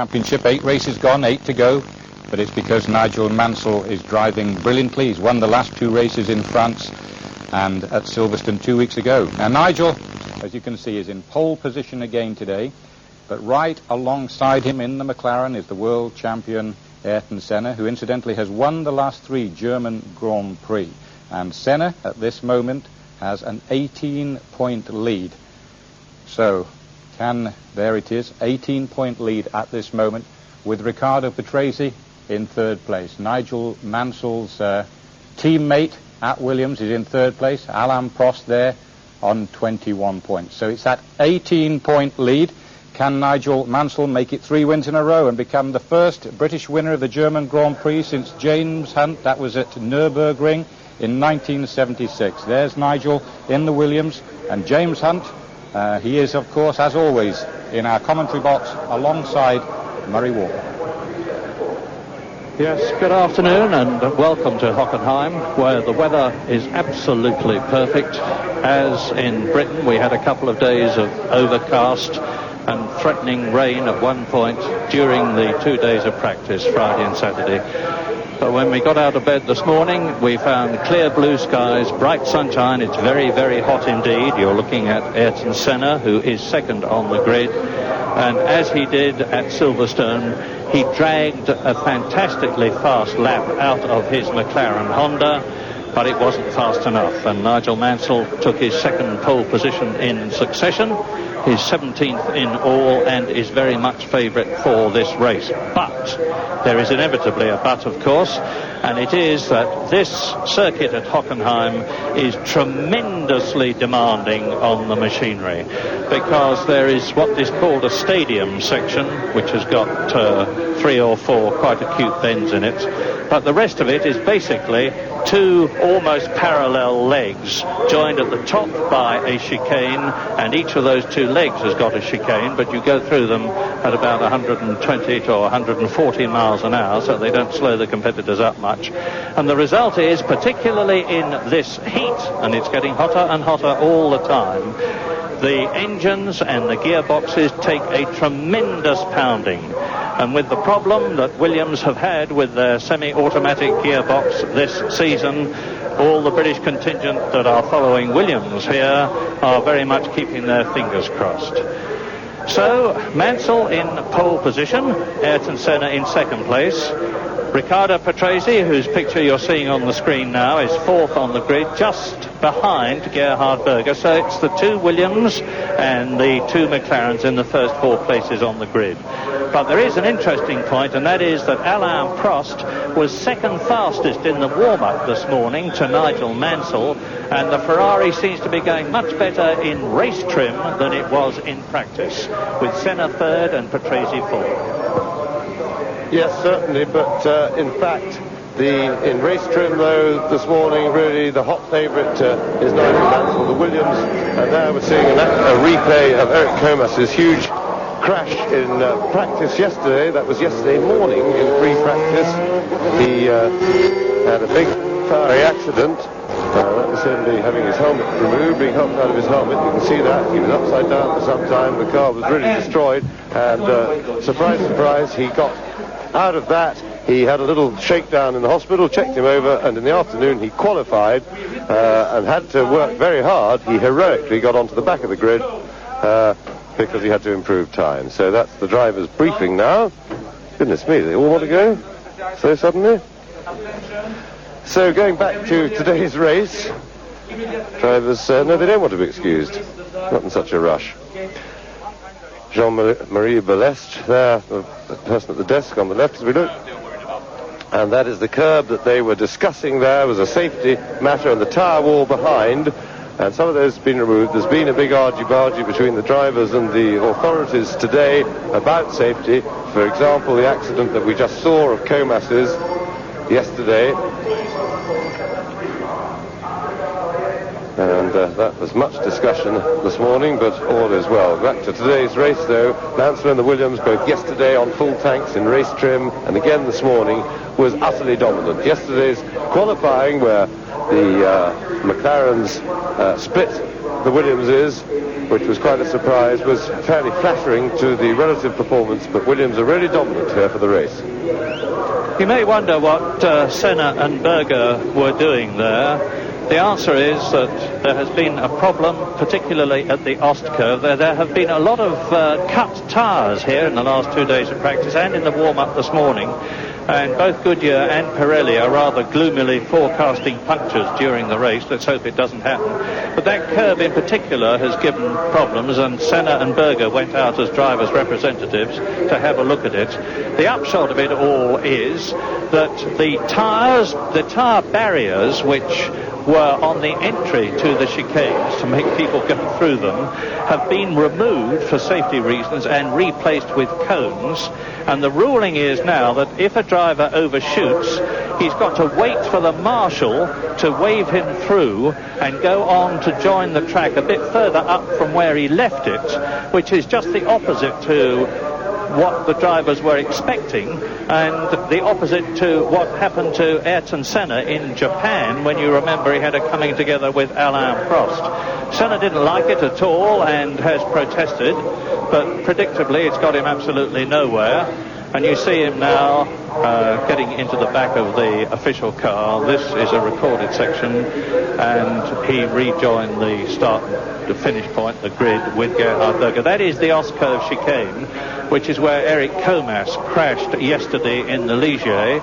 Championship. 8 races gone, 8 to go, but it's because Nigel Mansell is driving brilliantly. He's won the last 2 races in France and at Silverstone 2 weeks ago. Now Nigel, as you can see, is in pole position again today, but right alongside him in the McLaren is the world champion Ayrton Senna, who incidentally has won the last 3 German Grand Prix. And Senna at this moment has an 18-point lead. So there it is, 18-point lead at this moment, with Riccardo Patrese in 3rd place. Nigel Mansell's teammate at Williams is in 3rd place. Alain Prost there on 21 points. So it's that 18-point lead. Can Nigel Mansell make it 3 wins in a row and become the first British winner of the German Grand Prix since James Hunt? That was at Nürburgring in 1976. There's Nigel in the Williams, and James Hunt, he is, of course, as always, in our commentary box alongside Murray Walker. Yes, good afternoon and welcome to Hockenheim, where the weather is absolutely perfect. As in Britain, we had a couple of days of overcast and threatening rain at one point during the 2 days of practice, Friday and Saturday. But when we got out of bed this morning, we found clear blue skies, bright sunshine. It's very, very hot indeed. You're looking at Ayrton Senna, who is 2nd on the grid. And as he did at Silverstone, he dragged a fantastically fast lap out of his McLaren Honda, but it wasn't fast enough. And Nigel Mansell took his 2nd pole position in succession, his 17th in all, and is very much favourite for this race. But there is inevitably a but, of course, and it is that this circuit at Hockenheim is tremendously demanding on the machinery, because there is what is called a stadium section, which has got 3 or 4 quite acute bends in it, but the rest of it is basically 2 almost parallel legs joined at the top by a chicane, and each of those 2 legs has got a chicane, but you go through them at about 120 to 140 miles an hour, so they don't slow the competitors up much. And the result is, particularly in this heat, and it's getting hotter and hotter all the time, the engines and the gearboxes take a tremendous pounding. And with the problem that Williams have had with their semi-automatic gearbox this season, all the British contingent that are following Williams here are very much keeping their fingers crossed. So, Mansell in pole position, Ayrton Senna in 2nd place. Riccardo Patrese, whose picture you're seeing on the screen now, is 4th on the grid, just behind Gerhard Berger. So it's the 2 Williams and the 2 McLarens in the first 4 places on the grid. But there is an interesting point, and that is that Alain Prost was 2nd fastest in the warm-up this morning to Nigel Mansell, and the Ferrari seems to be going much better in race trim than it was in practice, with Senna 3rd and Patrese 4th. Yes, certainly, but in fact, in race trim, though, this morning, really the hot favourite is Nigel Mansell, the Williams, and now we're seeing a replay of Eric Comas's huge crash in practice yesterday. That was yesterday morning in free practice. He had a big fiery accident. That was him having his helmet removed, being helped out of his helmet. You can see that. He was upside down for some time. The car was really destroyed, and surprise, surprise, he got out of that. He had a little shakedown in the hospital, checked him over, and in the afternoon he qualified and had to work very hard. He heroically got onto the back of the grid because he had to improve time. So that's the driver's briefing now. Goodness me, they all want to go so suddenly. So going back to today's race, drivers, no, they don't want to be excused. Not in such a rush. Jean-Marie Balestre there, the person at the desk on the left as we look. And that is the curb that they were discussing there. Was a safety matter on the tyre wall behind, and some of those have been removed. There's been a big argy-bargy between the drivers and the authorities today about safety. For example, the accident that we just saw of Comas's yesterday. And that was much discussion this morning, but all is well. Back to today's race, though. Mansell and the Williams, both yesterday on full tanks in race trim, and again this morning, was utterly dominant. Yesterday's qualifying, where the McLarens split the Williamses, which was quite a surprise, was fairly flattering to the relative performance, but Williams are really dominant here for the race. You may wonder what Senna and Berger were doing there. The answer is that there has been a problem, particularly at the Ost curve. There have been a lot of cut tyres here in the last 2 days of practice and in the warm-up this morning. And both Goodyear and Pirelli are rather gloomily forecasting punctures during the race. Let's hope it doesn't happen. But that curve in particular has given problems, and Senna and Berger went out as drivers' representatives to have a look at it. The upshot of it all is that the tyre barriers, which were on the entry to the chicanes to make people go through them, have been removed for safety reasons and replaced with cones. And the ruling is now that if a driver overshoots, he's got to wait for the marshal to wave him through and go on to join the track a bit further up from where he left it, which is just the opposite to what the drivers were expecting, and the opposite to what happened to Ayrton Senna in Japan, when you remember he had a coming together with Alain Prost. Senna didn't like it at all and has protested, but predictably it's got him absolutely nowhere. And you see him now getting into the back of the official car. This is a recorded section, and he rejoined the finish point, the grid, with Gerhard Berger. That is the Ost curve chicane, which is where Eric Comas crashed yesterday in the Ligier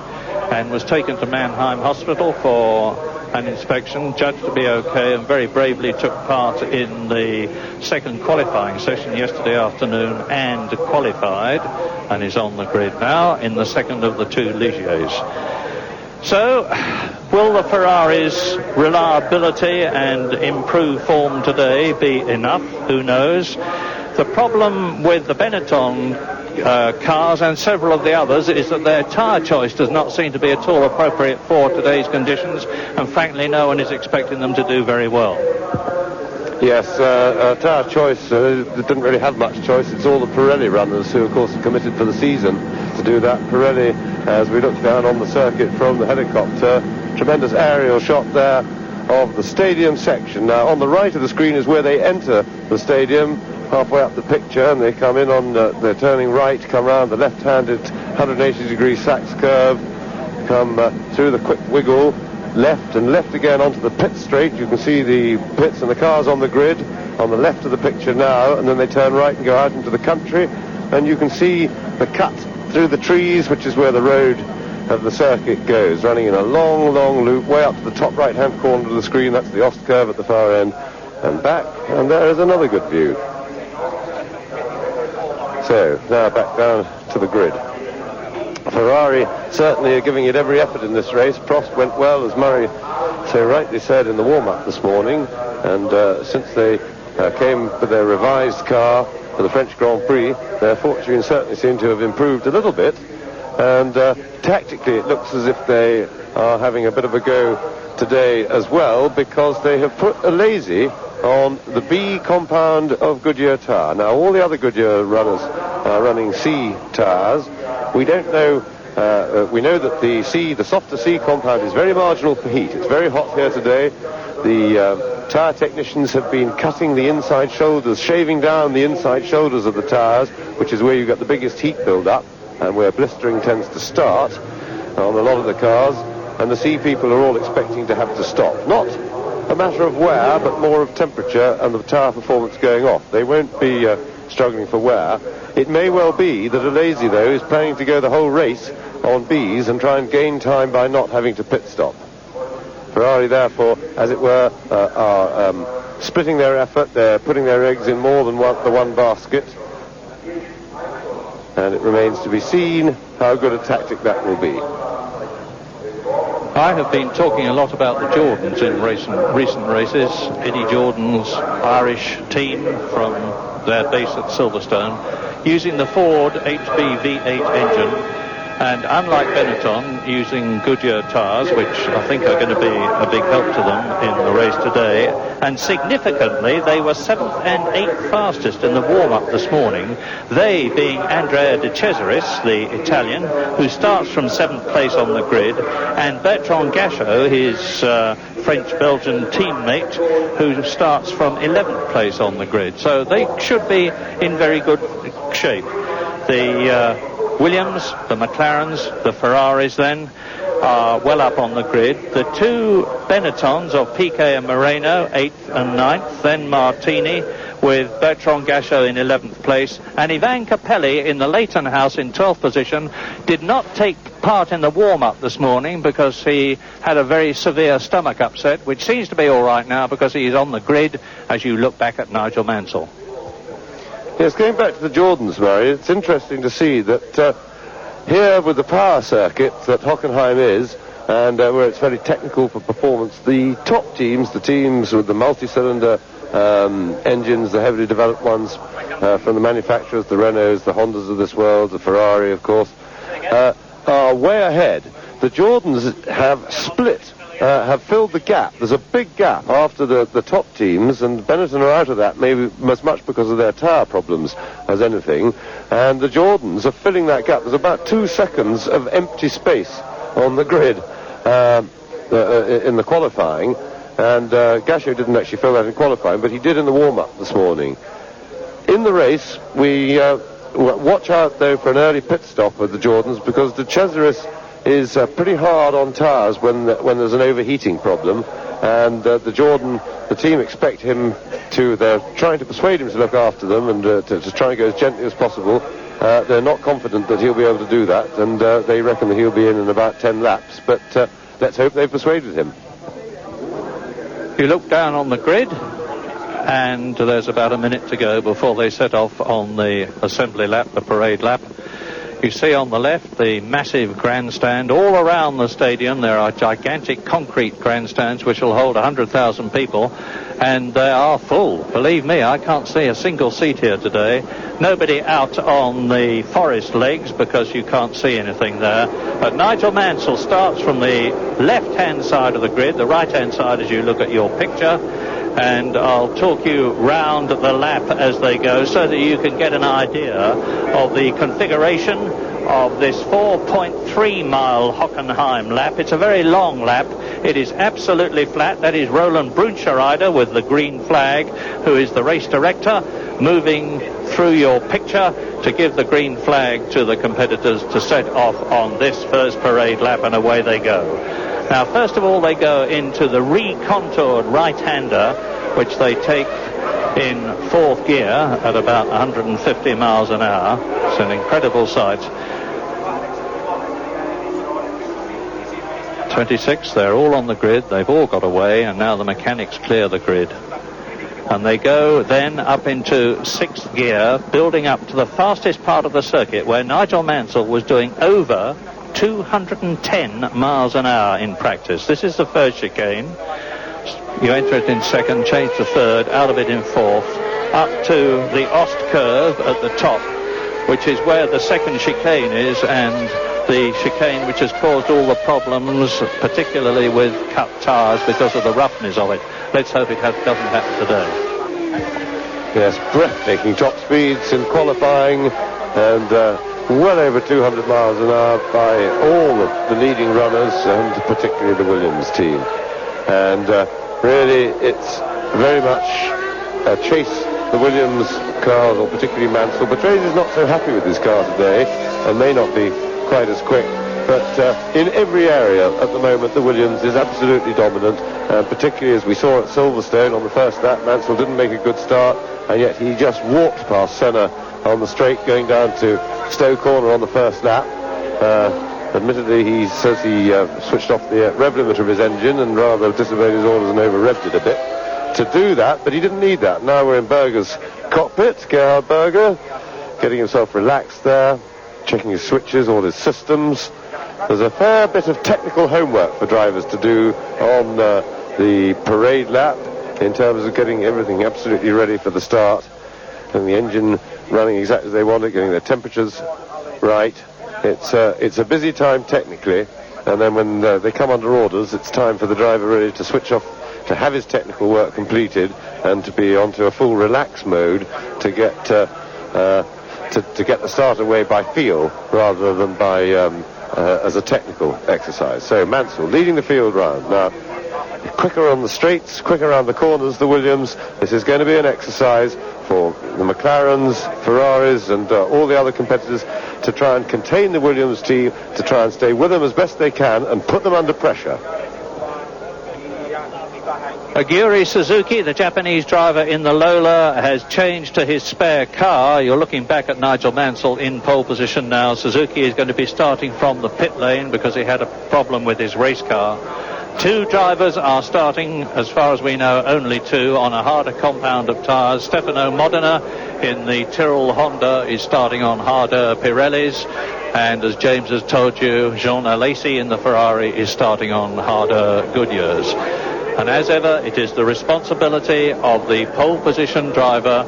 and was taken to Mannheim Hospital for an inspection, judged to be okay, and very bravely took part in the second qualifying session yesterday afternoon and qualified, and is on the grid now in the second of the two Ligiers. So, will the Ferrari's reliability and improved form today be enough? Who knows? The problem with the Benetton cars and several of the others is that their tyre choice does not seem to be at all appropriate for today's conditions, and frankly no one is expecting them to do very well. Yes, tyre choice, didn't really have much choice. It's all the Pirelli runners who of course are committed for the season to do that. Pirelli, as we look down on the circuit from the helicopter, tremendous aerial shot there of the stadium section. Now on the right of the screen is where they enter the stadium, halfway up the picture, and they come in on they're turning right, come round the left-handed 180-degree Sachs curve, come through the quick wiggle, left and left again onto the pit straight. You can see the pits and the cars on the grid on the left of the picture now, and then they turn right and go out into the country, and you can see the cut through the trees, which is where the road of the circuit goes, running in a long loop way up to the top right-hand corner of the screen. That's the Ost curve at the far end, and back, and there is another good view. So, now back down to the grid. Ferrari certainly are giving it every effort in this race. Prost went well, as Murray so rightly said in the warm-up this morning, and since they came with their revised car for the French Grand Prix, their fortunes certainly seem to have improved a little bit, and tactically it looks as if they are having a bit of a go today as well, because they have put Alesi on the B compound of Goodyear tyre. Now all the other Goodyear runners are running C tyres. We don't know, we know that the softer C compound is very marginal for heat. It's very hot here today. The tyre technicians have been cutting the inside shoulders, shaving down the inside shoulders of the tyres, which is where you get the biggest heat build-up and where blistering tends to start on a lot of the cars. And the C people are all expecting to have to stop. Not a matter of wear, but more of temperature and the tyre performance going off. They won't be struggling for wear. It may well be that Alesi, though, is planning to go the whole race on Bs and try and gain time by not having to pit stop. Ferrari, therefore, as it were, are splitting their effort. They're putting their eggs in more than the one basket. And it remains to be seen how good a tactic that will be. I have been talking a lot about the Jordans in recent races. Eddie Jordan's Irish team from their base at Silverstone, using the Ford HB V8 engine, And unlike Benetton, using Goodyear tyres, which I think are going to be a big help to them in the race today, and significantly, they were 7th and 8th fastest in the warm-up this morning, they being Andrea De Cesaris, the Italian, who starts from 7th place on the grid, and Bertrand Gachot, his French-Belgian teammate, who starts from 11th place on the grid. So they should be in very good shape. The Williams, the McLarens, the Ferraris then are well up on the grid. The two Benettons of Piquet and Moreno, 8th and 9th, then Martini with Bertrand Gachot in 11th place, and Ivan Capelli in the Leighton House in 12th position did not take part in the warm-up this morning because he had a very severe stomach upset, which seems to be all right now because he's on the grid as you look back at Nigel Mansell. Yes, going back to the Jordans, Murray, it's interesting to see that here with the power circuit that Hockenheim is, and where it's very technical for performance, the top teams, the teams with the multi-cylinder engines, the heavily developed ones from the manufacturers, the Renaults, the Hondas of this world, the Ferrari, of course, are way ahead. The Jordans have split, have filled the gap. There's a big gap after the top teams, and Benetton are out of that, maybe as much because of their tyre problems as anything. And the Jordans are filling that gap. There's about 2 seconds of empty space on the grid in the qualifying. And Gachot didn't actually fill that in qualifying, but he did in the warm-up this morning. In the race, we watch out, though, for an early pit stop with the Jordans, because De Cesaris is pretty hard on tyres when there's an overheating problem. And the team expect him to, they're trying to persuade him to look after them and to try and go as gently as possible. They're not confident that he'll be able to do that, and they reckon that he'll be in about 10 laps. But let's hope they've persuaded him. You look down on the grid, and there's about a minute to go before they set off on the assembly lap, the parade lap. You see on the left the massive grandstand. All around the stadium there are gigantic concrete grandstands which will hold 100,000 people, and they are full. Believe me, I can't see a single seat here today. Nobody out on the forest legs because you can't see anything there. But Nigel Mansell starts from the left-hand side of the grid, the right-hand side as you look at your picture, and I'll talk you round the lap as they go so that you can get an idea of the configuration of this 4.3 mile Hockenheim lap. It's a very long lap. It is absolutely flat. That is Roland Brunscheider with the green flag, who is the race director, moving through your picture to give the green flag to the competitors to set off on this first parade lap, and away they go. Now, first of all, they go into the recontoured right-hander, which they take in 4th gear at about 150 miles an hour. It's an incredible sight. 26, they're all on the grid. They've all got away, and now the mechanics clear the grid. And they go then up into 6th gear, building up to the fastest part of the circuit, where Nigel Mansell was doing over 210 miles an hour in practice. This is the first chicane. You enter it in 2nd, change to 3rd, out of it in 4th, up to the Ost curve at the top, which is where the 2nd chicane is, and the chicane which has caused all the problems, particularly with cut tyres because of the roughness of it. Let's hope it doesn't happen today. Yes, breathtaking top speeds in qualifying, and well over 200 miles an hour by all the leading runners, and particularly the Williams team. And really, it's very much a chase. The Williams cars, or particularly Mansell. Patrese is not so happy with his car today, and may not be quite as quick. But in every area at the moment, the Williams is absolutely dominant, particularly as we saw at Silverstone on the first lap. Mansell didn't make a good start, and yet he just walked past Senna on the straight going down to Stowe Corner on the first lap. Admittedly, he says he switched off the rev limiter of his engine and rather disobeyed his orders and over-revved it a bit to do that, but he didn't need that. Now we're in Berger's cockpit, Gerhard Berger, getting himself relaxed there, checking his switches, all his systems. There's a fair bit of technical homework for drivers to do on the parade lap in terms of getting everything absolutely ready for the start, and the engine running exactly as they want it, getting their temperatures right, it's a busy time technically, and then when they come under orders, it's time for the driver really to switch off, to have his technical work completed, and to be onto a full relax mode to get to get the start away by feel rather than by as a technical exercise. So Mansell leading the field round now. Quicker on the straights, quicker around the corners, the Williams. This is going to be an exercise for the McLarens, Ferraris, and all the other competitors to try and contain the Williams team, to try and stay with them as best they can and put them under pressure. Aguri Suzuki, the Japanese driver in the Lola, has changed to his spare car. You're looking back at Nigel Mansell in pole position now. Suzuki is going to be starting from the pit lane because he had a problem with his race car. Two drivers are starting, as far as we know, only two on a harder compound of tyres. Stefano Modena in the Tyrrell Honda is starting on harder Pirellis. And as James has told you, Jean Alesi in the Ferrari is starting on harder Goodyears. And as ever, it is the responsibility of the pole position driver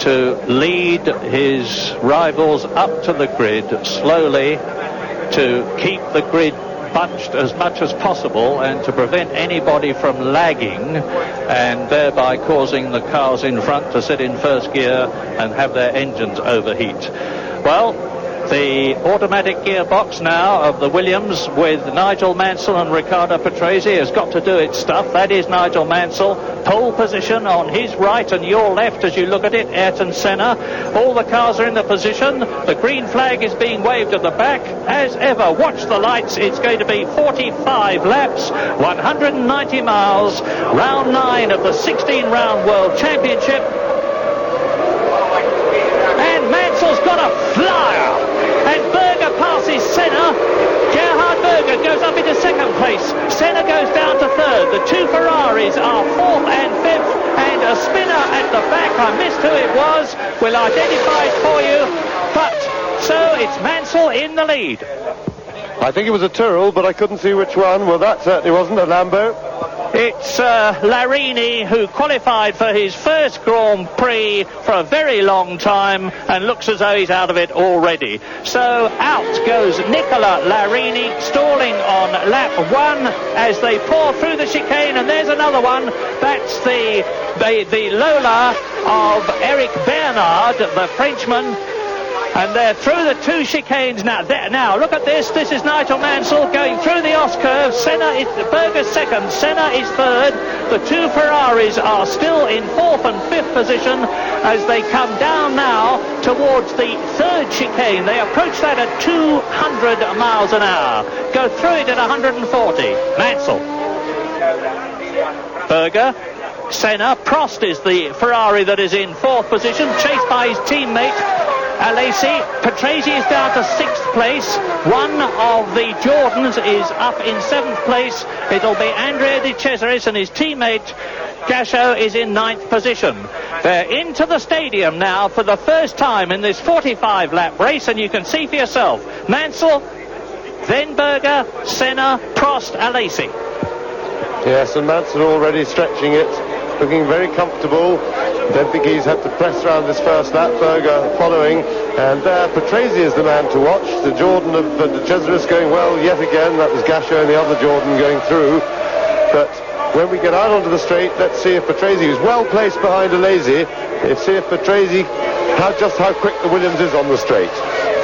to lead his rivals up to the grid slowly, to keep the grid bunched as much as possible and to prevent anybody from lagging and thereby causing the cars in front to sit in first gear and have their engines overheat. Well, the automatic gearbox now of the Williams with Nigel Mansell and Riccardo Patrese has got to do its stuff. That is Nigel Mansell, pole position on his right and your left as you look at it, Ayrton Senna. All the cars are in the position. The green flag is being waved at the back. As ever, watch the lights. It's going to be 45 laps, 190 miles, round 9 of the 16-round World Championship. And Mansell's got a flyer. And Berger passes Senna. Gerhard Berger goes up into second place. Senna goes down to third. The two Ferraris are fourth and fifth. And a spinner at the back, I missed who it was, will identify it for you. But so it's Mansell in the lead. I think it was a Tyrrell, but I couldn't see which one. Well, that certainly wasn't a Lambo. It's Larini, who qualified for his first Grand Prix for a very long time and looks as though he's out of it already. So out goes Nicola Larini, stalling on lap 1 as they pour through the chicane, and there's another one. That's the Lola of Eric Bernard, the Frenchman. And they're through the two chicanes now. Now, look at this. This is Nigel Mansell going through the S-curve. Berger's second. Senna is third. The two Ferraris are still in fourth and fifth position as they come down now towards the third chicane. They approach that at 200 miles an hour. Go through it at 140. Mansell. Berger. Senna. Prost is the Ferrari that is in fourth position, chased by his teammate Alesi. Patrese is down to sixth place. One of the Jordans is up in seventh place. It'll be Andrea De Cesaris, and his teammate Gasho is in ninth position. They're into the stadium now for the first time in this 45-lap race, and you can see for yourself. Mansell, then Berger, Senna, Prost, Alesi. Yes, and Mansell already stretching it, looking very comfortable. Don't think he's had to press around this first lap. Berger following, and there Patrese is the man to watch. The Jordan of De Cesaris going well yet again. That was Gasho and the other Jordan going through. But when we get out onto the straight, let's see if Patrese, who's well placed behind Alesi, see if Patrese, just how quick the Williams is on the straight.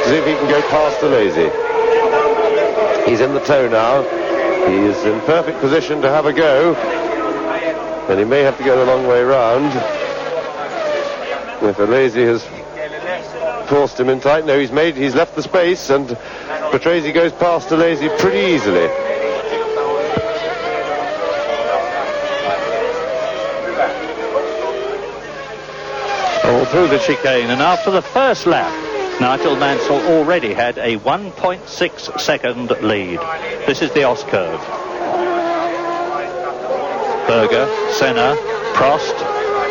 See if he can go past Alesi. He's in the tow now. He is in perfect position to have a go. And he may have to go the long way round. If Alesi has forced him in tight. No, he's left the space, and Patrese goes past Alesi pretty easily. All through the chicane, and after the first lap, Nigel Mansell already had a 1.6 second lead. This is the S-curve. Berger, Senna, Prost,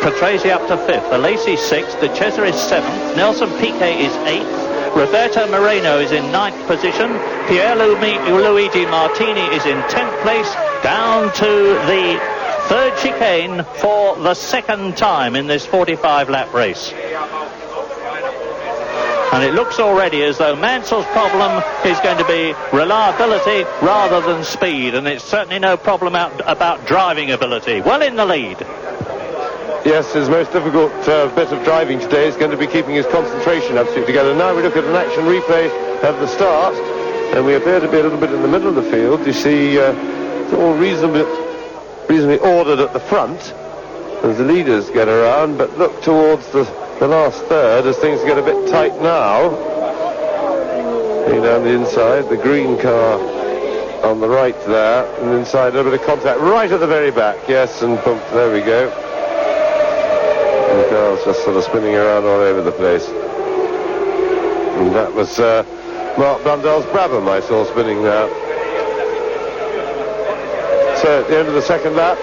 Patrese up to fifth, Alesi sixth, De Cesaris is seventh, Nelson Piquet is eighth, Roberto Moreno is in ninth position, Pierluigi Martini is in 10th place, down to the third chicane for the second time in this 45-lap race. And it looks already as though Mansell's problem is going to be reliability rather than speed, and it's certainly no problem about driving ability. Well in the lead. Yes, his most difficult bit of driving today is going to be keeping his concentration absolutely together. Now we look at an action replay at the start, and we appear to be a little bit in the middle of the field. You see it's all reasonably ordered at the front as the leaders get around, but look towards the last third as things get a bit tight now. Going down the inside, the green car on the right there, and inside a little bit of contact right at the very back. Yes, and boom, there we go. And the car's just sort of spinning around all over the place. And that was Mark Blundell's Brabham I saw spinning there. So at the end of the second lap,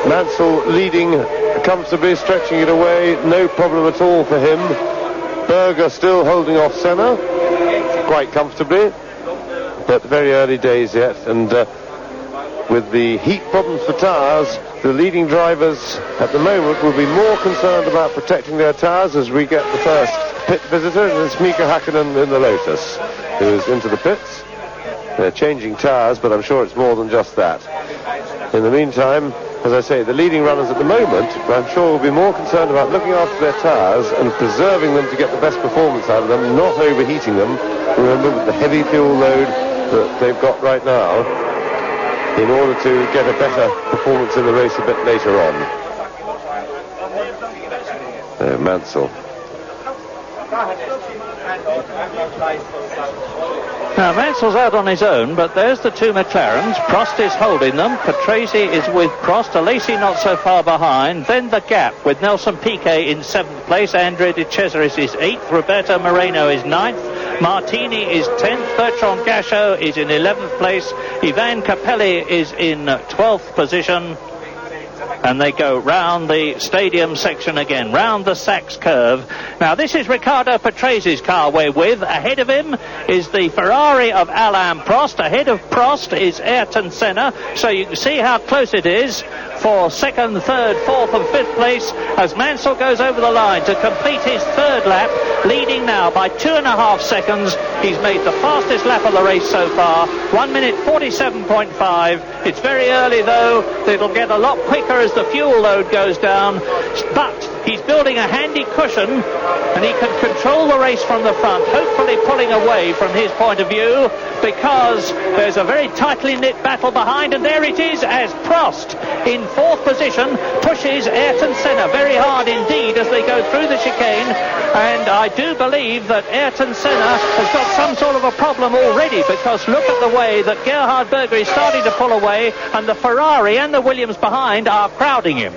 Mansell leading comfortably, stretching it away, no problem at all for him. Berger still holding off Senna quite comfortably, but very early days yet, and with the heat problems for tyres, the leading drivers at the moment will be more concerned about protecting their tyres as we get the first pit visitor, and it's Mika Hakkinen in the Lotus who is into the pits. They're changing tyres, but I'm sure it's more than just that. In the meantime, as I say, the leading runners at the moment, I'm sure, will be more concerned about looking after their tyres and preserving them to get the best performance out of them, not overheating them. Remember, with the heavy fuel load that they've got right now, in order to get a better performance in the race a bit later on. Mansell. Now Mansell's out on his own, but there's the two McLarens. Prost is holding them. Patrese is with Prost. Alesi not so far behind. Then the gap with Nelson Piquet in 7th place. Andrea De Cesaris is 8th. Roberto Moreno is 9th. Martini is 10th. Bertrand Gachot is in 11th place. Ivan Capelli is in 12th position. And they go round the stadium section again, round the Sachs curve. Now this is Riccardo Patrese's car we're with. Ahead of him is the Ferrari of Alain Prost. Ahead of Prost is Ayrton Senna. So you can see how close it is for 2nd, 3rd, 4th and 5th place as Mansell goes over the line to complete his 3rd lap, leading now by 2.5 seconds. He's made the fastest lap of the race so far, 1 minute 47.5. It's very early though. It'll get a lot quicker as the fuel load goes down, but he's building a handy cushion and he can control the race from the front, hopefully pulling away from his point of view, because there's a very tightly knit battle behind, and there it is as Prost in 4th position pushes Ayrton Senna very hard indeed as they go through the chicane. And I do believe that Ayrton Senna has got some sort of a problem already, because look at the way that Gerhard Berger is starting to pull away and the Ferrari and the Williams behind are crowding him.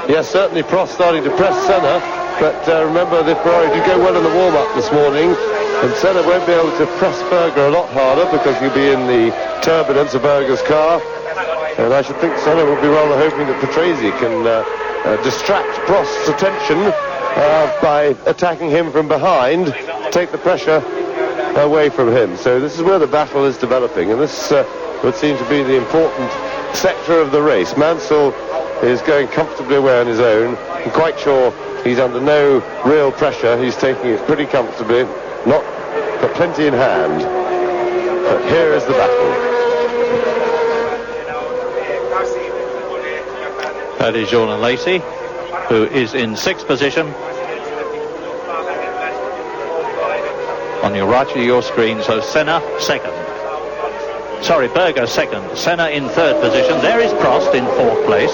Yes, certainly Prost starting to press Senna, but remember the Ferrari did go well in the warm-up this morning, and Senna won't be able to press Berger a lot harder because he'll be in the turbulence of Berger's car. And I should think Senna will be rather hoping that Patrese can distract Prost's attention by attacking him from behind, take the pressure away from him. So this is where the battle is developing, and this would seem to be the important sector of the race. Mansell is going comfortably away on his own. I'm quite sure he's under no real pressure. He's taking it pretty comfortably, not got plenty in hand. But here is the battle. That is Jean Alesi, who is in 6th position. On your right of your screen, so Senna 2nd. Sorry, Berger 2nd. Senna in 3rd position. There is Prost in 4th place.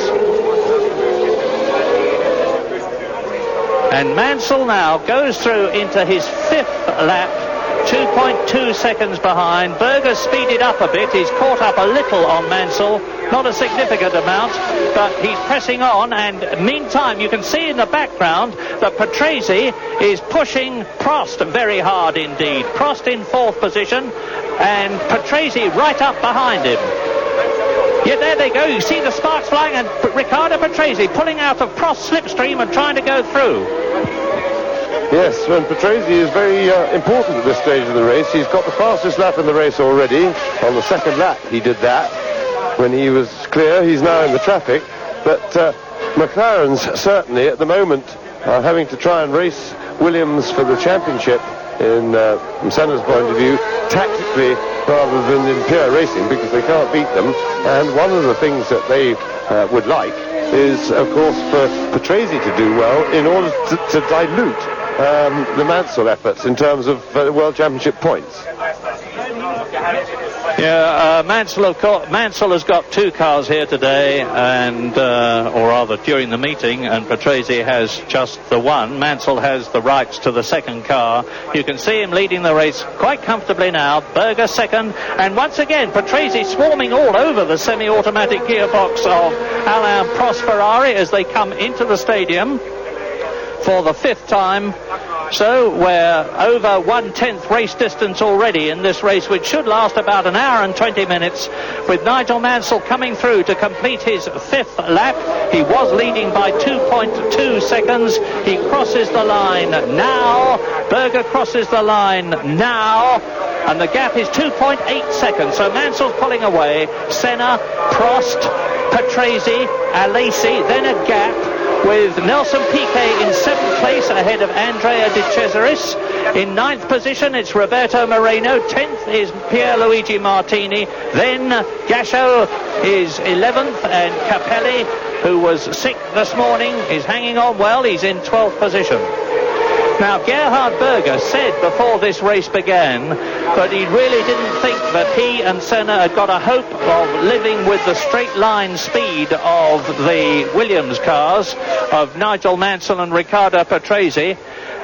And Mansell now goes through into his 5th lap, 2.2 seconds behind. Berger speeded up a bit. He's caught up a little on Mansell. Not a significant amount, but he's pressing on. And meantime, you can see in the background that Patrese is pushing Prost very hard indeed. Prost in 4th position and Patrese right up behind him. Yeah, there they go. You see the sparks flying, and Riccardo Patrese pulling out of Prost's slipstream and trying to go through. Yes, and Patrese is very important at this stage of the race. He's got the fastest lap in the race already. On the 2nd lap he did that when he was clear. He's now in the traffic, but McLaren's certainly at the moment are having to try and race Williams for the championship in from Senna's point of view, tactically rather than in pure racing, because they can't beat them. And one of the things that they would like is, of course, for Patrese to do well in order to dilute the Mansell efforts in terms of World Championship points. Yeah, Mansell, of course, Mansell has got 2 cars here today, and or rather during the meeting, and Patrese has just the one. Mansell has the rights to the second car. You can see him leading the race quite comfortably now. Berger second, and once again Patrese swarming all over the semi-automatic gearbox of Alain Prost Ferrari as they come into the stadium for the 5th time. So we're over 1/10 race distance already in this race, which should last about an hour and 20 minutes, with Nigel Mansell coming through to complete his 5th lap. He was leading by 2.2 seconds. He crosses the line now. Berger crosses the line now. And the gap is 2.8 seconds. So Mansell's pulling away. Senna, Prost, Patrese, Alesi, then a gap with Nelson Piquet in 7th place ahead of Andrea De Cesaris. In 9th position it's Roberto Moreno. 10th is Pierluigi Martini. Then Gasho is 11th, and Capelli, who was sick this morning, is hanging on well. He's in 12th position. Now, Gerhard Berger said before this race began that he really didn't think that he and Senna had got a hope of living with the straight line speed of the Williams cars of Nigel Mansell and Riccardo Patrese,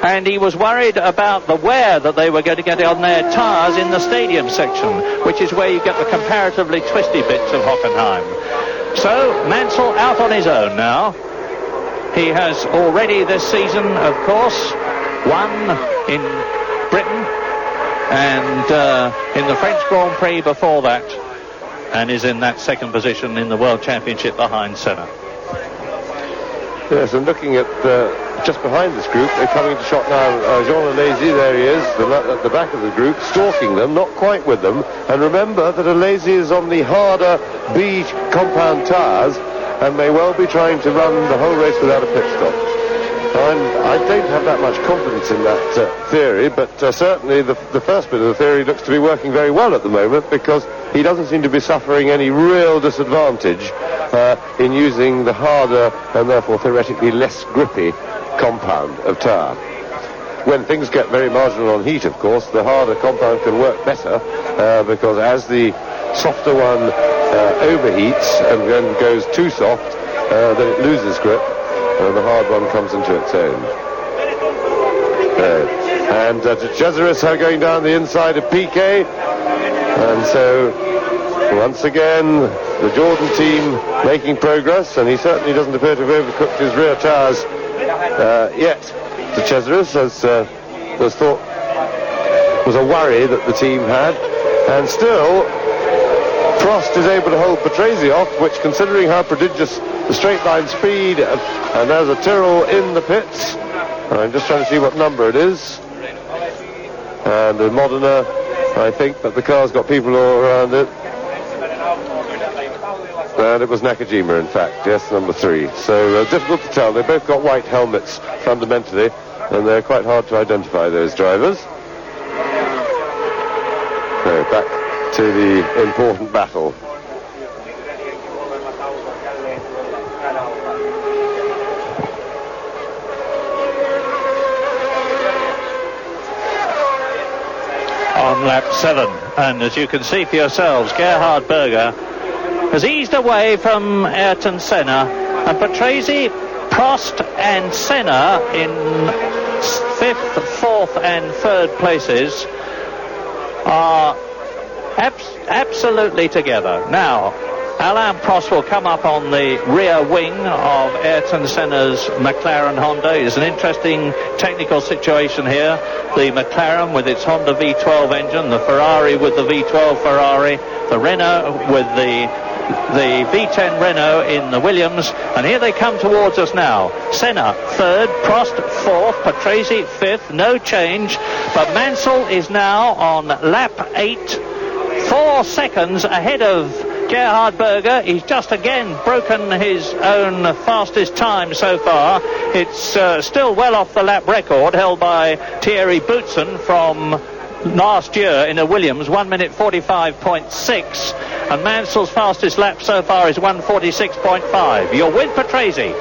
and he was worried about the wear that they were going to get on their tyres in the stadium section, which is where you get the comparatively twisty bits of Hockenheim. So Mansell out on his own now. He has already this season, of course, won in Britain and in the French Grand Prix before that, and is in that 2nd position in the World Championship behind Senna. Yes, and looking at just behind this group, they're coming to shot now. Jean Alesi, there he is, at the back of the group, stalking them, not quite with them. And remember that Alesi is on the harder B compound tyres and may well be trying to run the whole race without a pit stop. I don't have that much confidence in that theory, but certainly the first bit of the theory looks to be working very well at the moment, because he doesn't seem to be suffering any real disadvantage in using the harder and therefore theoretically less grippy compound of tyre. When things get very marginal on heat, of course, the harder compound can work better, because as the softer one overheats and then goes too soft, then it loses grip. And the hard one comes into its own. And De Cesaris are going down the inside of Piquet. And so, once again, the Jordan team making progress, and he certainly doesn't appear to have overcooked his rear tyres yet. De Cesaris, as thought was a worry that the team had. And still, Prost is able to hold Patrese off, which, considering how prodigious the straight line speed, and there's a Tyrrell in the pits. I'm just trying to see what number it is. And the Modena, I think, but the car's got people all around it. And it was Nakajima, in fact, yes, number 3. So difficult to tell. They've both got white helmets, fundamentally, and they're quite hard to identify, those drivers. So back to the important battle. On lap 7, and as you can see for yourselves, Gerhard Berger has eased away from Ayrton Senna, and Patrese, Prost and Senna in 5th, 4th and 3rd places are absolutely together. Now, Alain Prost will come up on the rear wing of Ayrton Senna's McLaren Honda. It's an interesting technical situation here. The McLaren with its Honda V12 engine, the Ferrari with the V12 Ferrari, the Renault with the V10 Renault in the Williams, and here they come towards us now. Senna 3rd, Prost 4th, Patrese 5th, no change, but Mansell is now on lap 8, 4 seconds ahead of Gerhard Berger. He's just again broken his own fastest time so far. It's still well off the lap record held by Thierry Boutsen from last year in a Williams, 1 minute 45.6, and Mansell's fastest lap so far is 1:46.5. You're with Patrese.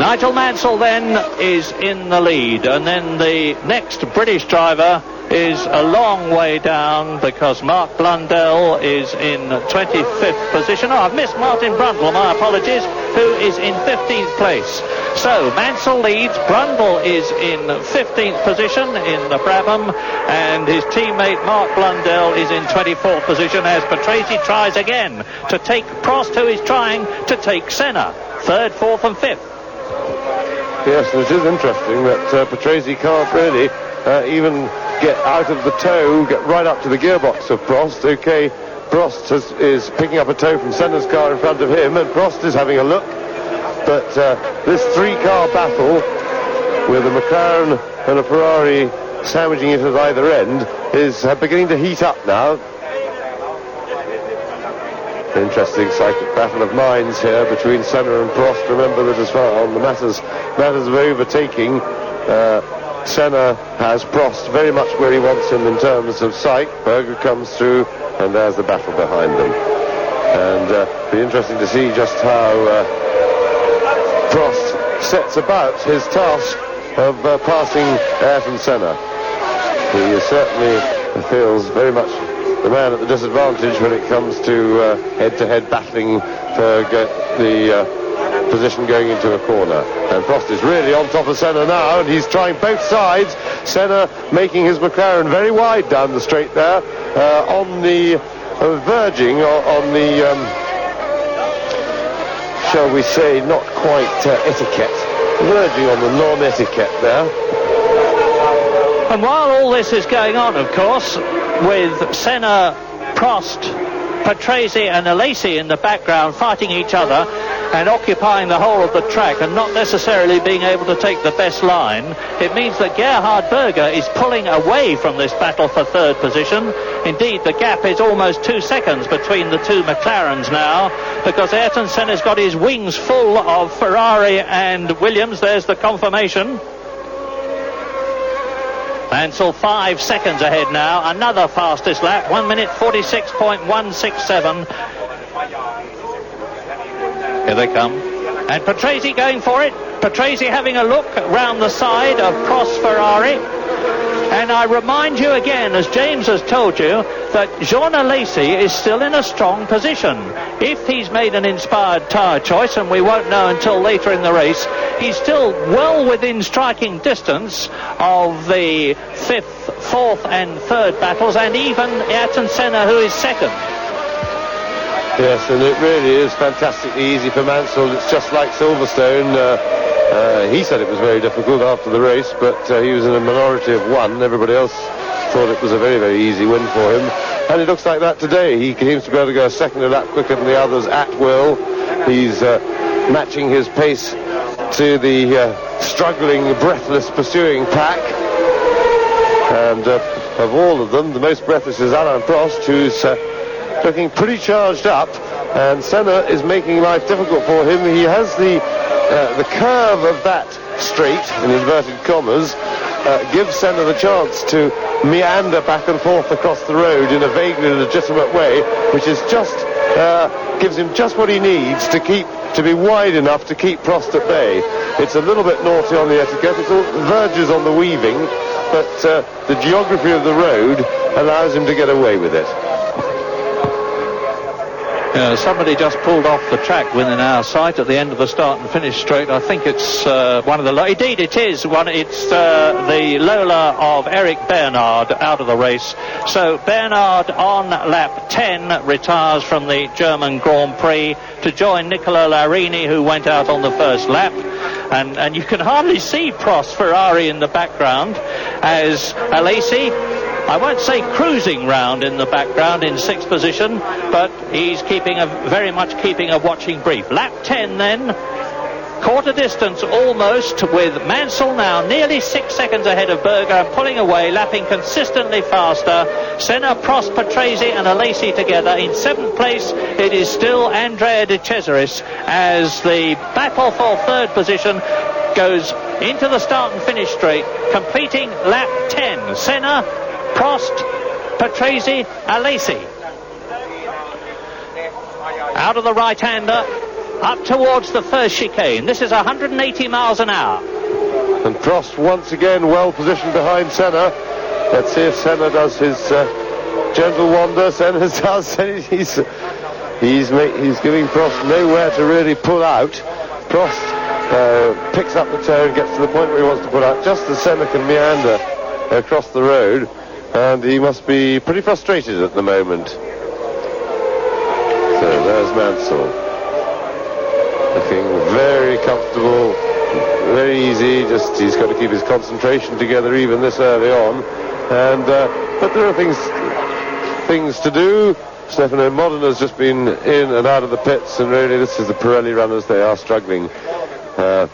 Nigel Mansell then is in the lead, and then the next British driver is a long way down because Mark Blundell is in 25th position. Oh, I've missed Martin Brundle, my apologies, who is in 15th place. So Mansell leads, Brundle is in 15th position in the Brabham, and his teammate Mark Blundell is in 24th position as Patrese tries again to take Prost, who is trying to take Senna. 3rd, 4th and 5th. Yes, and it is interesting that Patrese can't really even get out of the toe, get right up to the gearbox of Prost. Okay, Prost is picking up a toe from Senna's car in front of him, and Prost is having a look. But this three-car battle with a McLaren and a Ferrari sandwiching it at either end is beginning to heat up now. Interesting psychic battle of minds here between Senna and Prost. Remember that as far on the matters of overtaking, Senna has Prost very much where he wants him in terms of sight. Berger comes through, and there's the battle behind them. And it'll be interesting to see just how Prost sets about his task of passing Ayrton Senna. He certainly feels very much the man at the disadvantage when it comes to head-to-head battling to get the position going into a corner. And Prost is really on top of Senna now, and he's trying both sides. Senna making his McLaren very wide down the straight there, on the verging on the shall we say, not quite etiquette, verging on the non-etiquette there. And while all this is going on, of course, with Senna, Prost, Patrese and Alesi in the background fighting each other and occupying the whole of the track and not necessarily being able to take the best line, it means that Gerhard Berger is pulling away from this battle for 3rd position. Indeed, the gap is almost 2 seconds between the two McLarens now, because Ayrton Senna's got his wings full of Ferrari and Williams. There's the confirmation. Mansell 5 seconds ahead now. Another fastest lap, 1 minute 46.167. Here they come. And Patrese going for it. Patrese having a look round the side of Prost Ferrari. And I remind you again, as James has told you, that Jean Alesi is still in a strong position. If he's made an inspired tyre choice, and we won't know until later in the race, he's still well within striking distance of the 5th, 4th and 3rd battles, and even Ayrton Senna, who is 2nd. Yes, and it really is fantastically easy for Mansell. It's just like Silverstone. He said it was very difficult after the race, but he was in a minority of one. Everybody else thought it was a very, very easy win for him. And it looks like that today. He seems to be able to go a second a lap quicker than the others at will. He's matching his pace to the struggling, breathless, pursuing pack. And of all of them, the most breathless is Alain Prost, who's looking pretty charged up. And Senna is making life difficult for him. He has the curve of that straight, in inverted commas, gives Senna the chance to meander back and forth across the road in a vaguely legitimate way, which is just gives him just what he needs to be wide enough to keep Prost at bay. It's a little bit naughty on the etiquette. It verges on the weaving, but the geography of the road allows him to get away with it. Somebody just pulled off the track within our sight at the end of the start and finish straight. I think it's one of the... Indeed, it is one. It's the Lola of Eric Bernard out of the race. So Bernard on lap 10 retires from the German Grand Prix to join Nicola Larini, who went out on the first lap. And you can hardly see Prost Ferrari in the background as Alesi, I won't say cruising round in the background in 6th position, but he's very much keeping a watching brief. Lap 10 then, quarter distance almost, with Mansell now nearly 6 seconds ahead of Berger and pulling away, lapping consistently faster. Senna, Prost, Patrese and Alesi together. In 7th place it is still Andrea De Cesaris, as the battle for 3rd position goes into the start and finish straight, completing lap 10. Senna, Prost, Patrese, Alesi. Out of the right-hander, up towards the first chicane. This is 180 miles an hour. And Prost once again well positioned behind Senna. Let's see if Senna does his gentle wander. Senna does. He's giving Prost nowhere to really pull out. Prost picks up the toe and gets to the point where he wants to pull out, just as Senna can meander across the road. And he must be pretty frustrated at the moment. So there's Mansell. Looking very comfortable, very easy. Just he's got to keep his concentration together even this early on. And but there are things to do. Stefano Modena just been in and out of the pits, and really this is the Pirelli runners. They are struggling for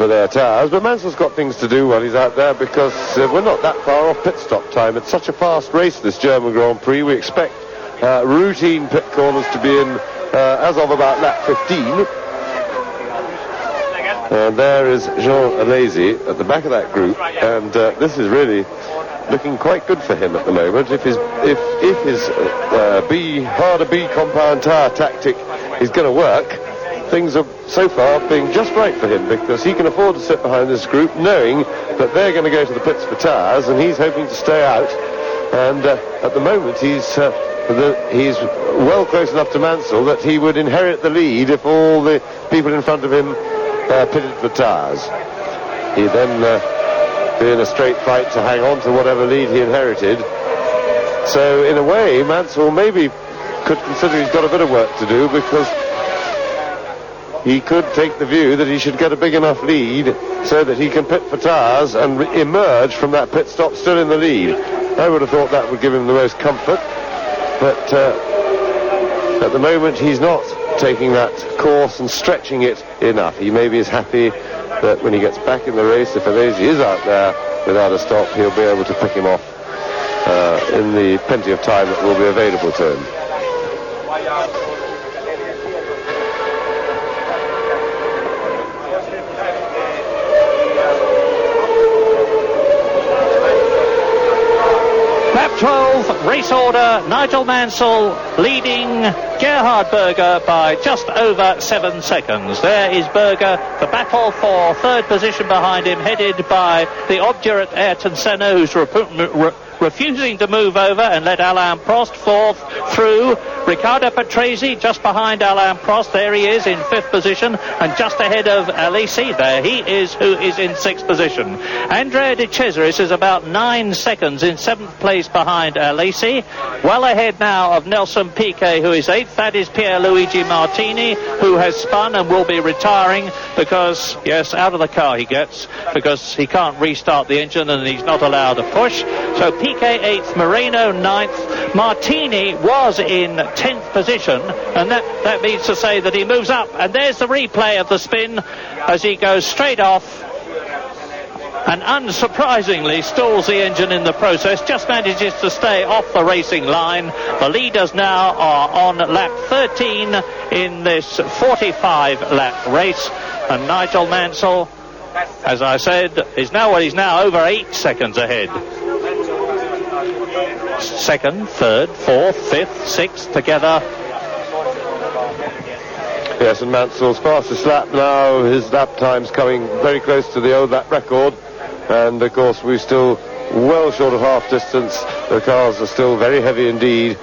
their tires. But Mansell's got things to do while he's out there, because we're not that far off pit stop time. It's such a fast race, this German Grand Prix. We expect routine pit corners to be in as of about lap 15. And there is Jean Alesi at the back of that group, and this is really looking quite good for him at the moment. If his harder B compound tire tactic is going to work, things are so far being just right for him, because he can afford to sit behind this group knowing that they're going to go to the pits for tires, and he's hoping to stay out. And at the moment he's well close enough to Mansell that he would inherit the lead if all the people in front of him pitted for tires. He'd then be in a straight fight to hang on to whatever lead he inherited. So in a way, Mansell maybe could consider he's got a bit of work to do, because he could take the view that he should get a big enough lead so that he can pit for tires and emerge from that pit stop still in the lead. I would have thought that would give him the most comfort, but at the moment he's not taking that course and stretching it enough. He maybe is happy that when he gets back in the race, if Alesi is out there without a stop, he'll be able to pick him off in the plenty of time that will be available to him. Lap 12, race order, Nigel Mansell leading Gerhard Berger by just over 7 seconds. There is Berger, the battle for 3rd position behind him, headed by the obdurate Ayrton Senna, who's refusing to move over and let Alain Prost forth through. Riccardo Patrese just behind Alain Prost. There he is in 5th position, and just ahead of Alesi. There he is, who is in 6th position. Andrea De Cesaris is about 9 seconds in 7th place behind Alesi. Well ahead now of Nelson Piquet, who is 8th. That is Pierluigi Martini, who has spun and will be retiring because, yes, out of the car he gets, because he can't restart the engine and he's not allowed to push. So Piquet 8th, Moreno 9th. Martini was in 10th position, and that means to say that he moves up. And there's the replay of the spin as he goes straight off and unsurprisingly stalls the engine in the process, just manages to stay off the racing line. The leaders now are on lap 13 in this 45-lap race, and Nigel Mansell, as I said, he's now over 8 seconds ahead. 2nd, 3rd, 4th, 5th, 6th together. Yes, and Mansell's fastest lap now. His lap time's coming very close to the old lap record, and of course we're still well short of half distance. The cars are still very heavy indeed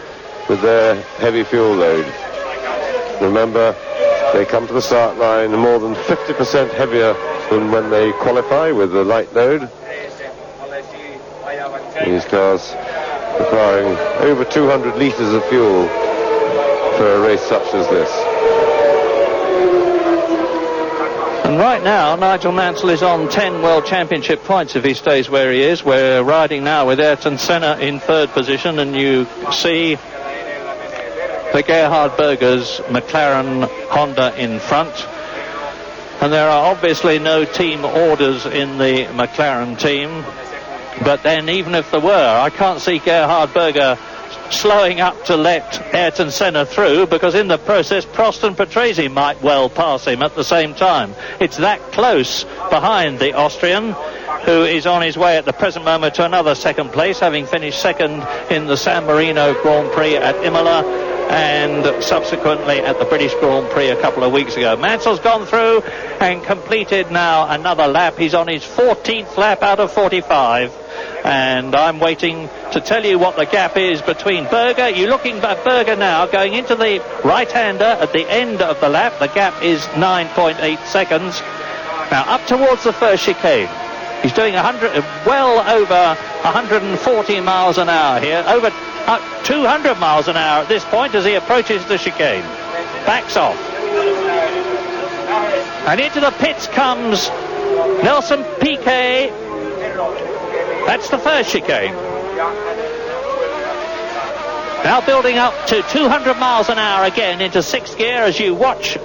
with their heavy fuel load. Remember, they come to the start line more than 50% heavier than when they qualify with the light load. These cars requiring over 200 litres of fuel for a race such as this. And right now, Nigel Mansell is on 10 World Championship points if he stays where he is. We're riding now with Ayrton Senna in 3rd position, and you see the Gerhard Berger's McLaren Honda in front. And there are obviously no team orders in the McLaren team. But then, even if there were, I can't see Gerhard Berger slowing up to let Ayrton Senna through, because in the process Prost and Patrese might well pass him at the same time. It's that close behind the Austrian, who is on his way at the present moment to another second place, having finished second in the San Marino Grand Prix at Imola and subsequently at the British Grand Prix a couple of weeks ago. Mansell's gone through and completed now another lap. He's on his 14th lap out of 45. And I'm waiting to tell you what the gap is between Berger. You're looking at Berger now going into the right-hander at the end of the lap. The gap is 9.8 seconds. Now up towards the first chicane. He's doing well over 140 miles an hour here, over 200 miles an hour at this point as he approaches the chicane. Backs off. And into the pits comes Nelson Piquet. That's the first chicane. Now building up to 200 miles an hour again into sixth gear as you watch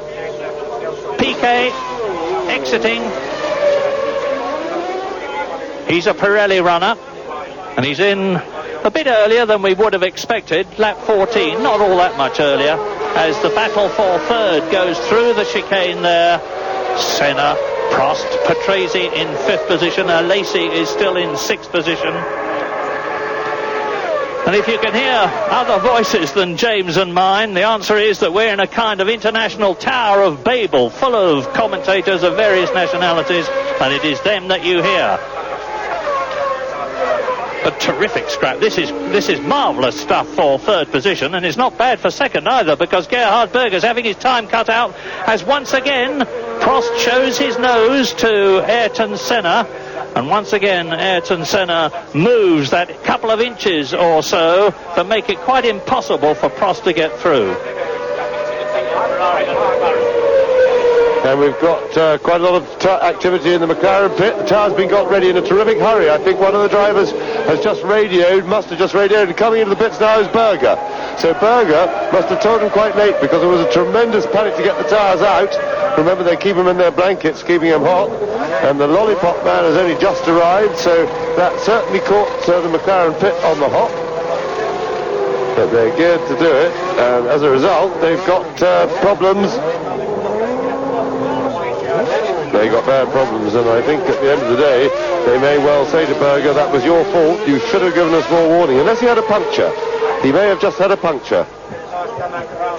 Piquet exiting. He's a Pirelli runner, and he's in a bit earlier than we would have expected, lap 14, not all that much earlier, as the battle for third goes through the chicane there. Senna, Prost, Patrese in fifth position, Alesi is still in sixth position. And if you can hear other voices than James and mine, the answer is that we're in a kind of international Tower of Babel, full of commentators of various nationalities, and it is them that you hear. A terrific scrap. This is marvellous stuff for third position, and it's not bad for second either, because Gerhard Berger's having his time cut out as once again Prost shows his nose to Ayrton Senna, and once again Ayrton Senna moves that couple of inches or so to make it quite impossible for Prost to get through. And we've got quite a lot of activity in the McLaren pit. The car's been got ready in a terrific hurry. I think one of the drivers has just radioed, must have just radioed, and coming into the pits now is Berger. So Berger must have told him quite late, because there was a tremendous panic to get the tyres out. Remember, they keep them in their blankets, keeping them hot. And the lollipop man has only just arrived, so that certainly caught the McLaren pit on the hop. But they're geared to do it, and as a result, they've got problems. They got bad problems, and I think at the end of the day, they may well say to Berger, that was your fault, you should have given us more warning, unless he had a puncture. He may have just had a puncture.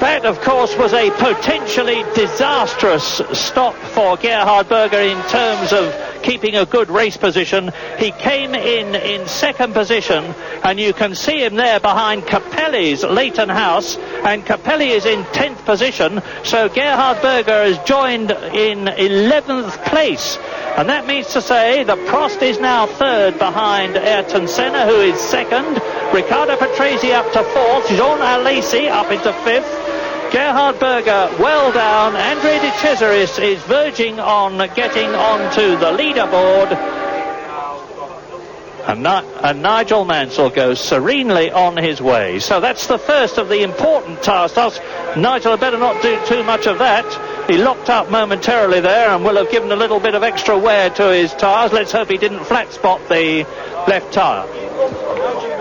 That, of course, was a potentially disastrous stop for Gerhard Berger in terms of keeping a good race position. He came in second position, and you can see him there behind Capelli's Leighton House, and Capelli is in 10th position, so Gerhard Berger is joined in 11th place. And that means to say that Prost is now third behind Ayrton Senna, who is second. Riccardo Patrese up to fourth. Jean Alesi up into fifth. Gerhard Berger well down. Andrea De Cesaris is verging on getting onto the leaderboard. And Nigel Mansell goes serenely on his way. So that's the first of the important tasks. Nigel had better not do too much of that. He locked up momentarily there and will have given a little bit of extra wear to his tyres. Let's hope he didn't flat spot the left tyre.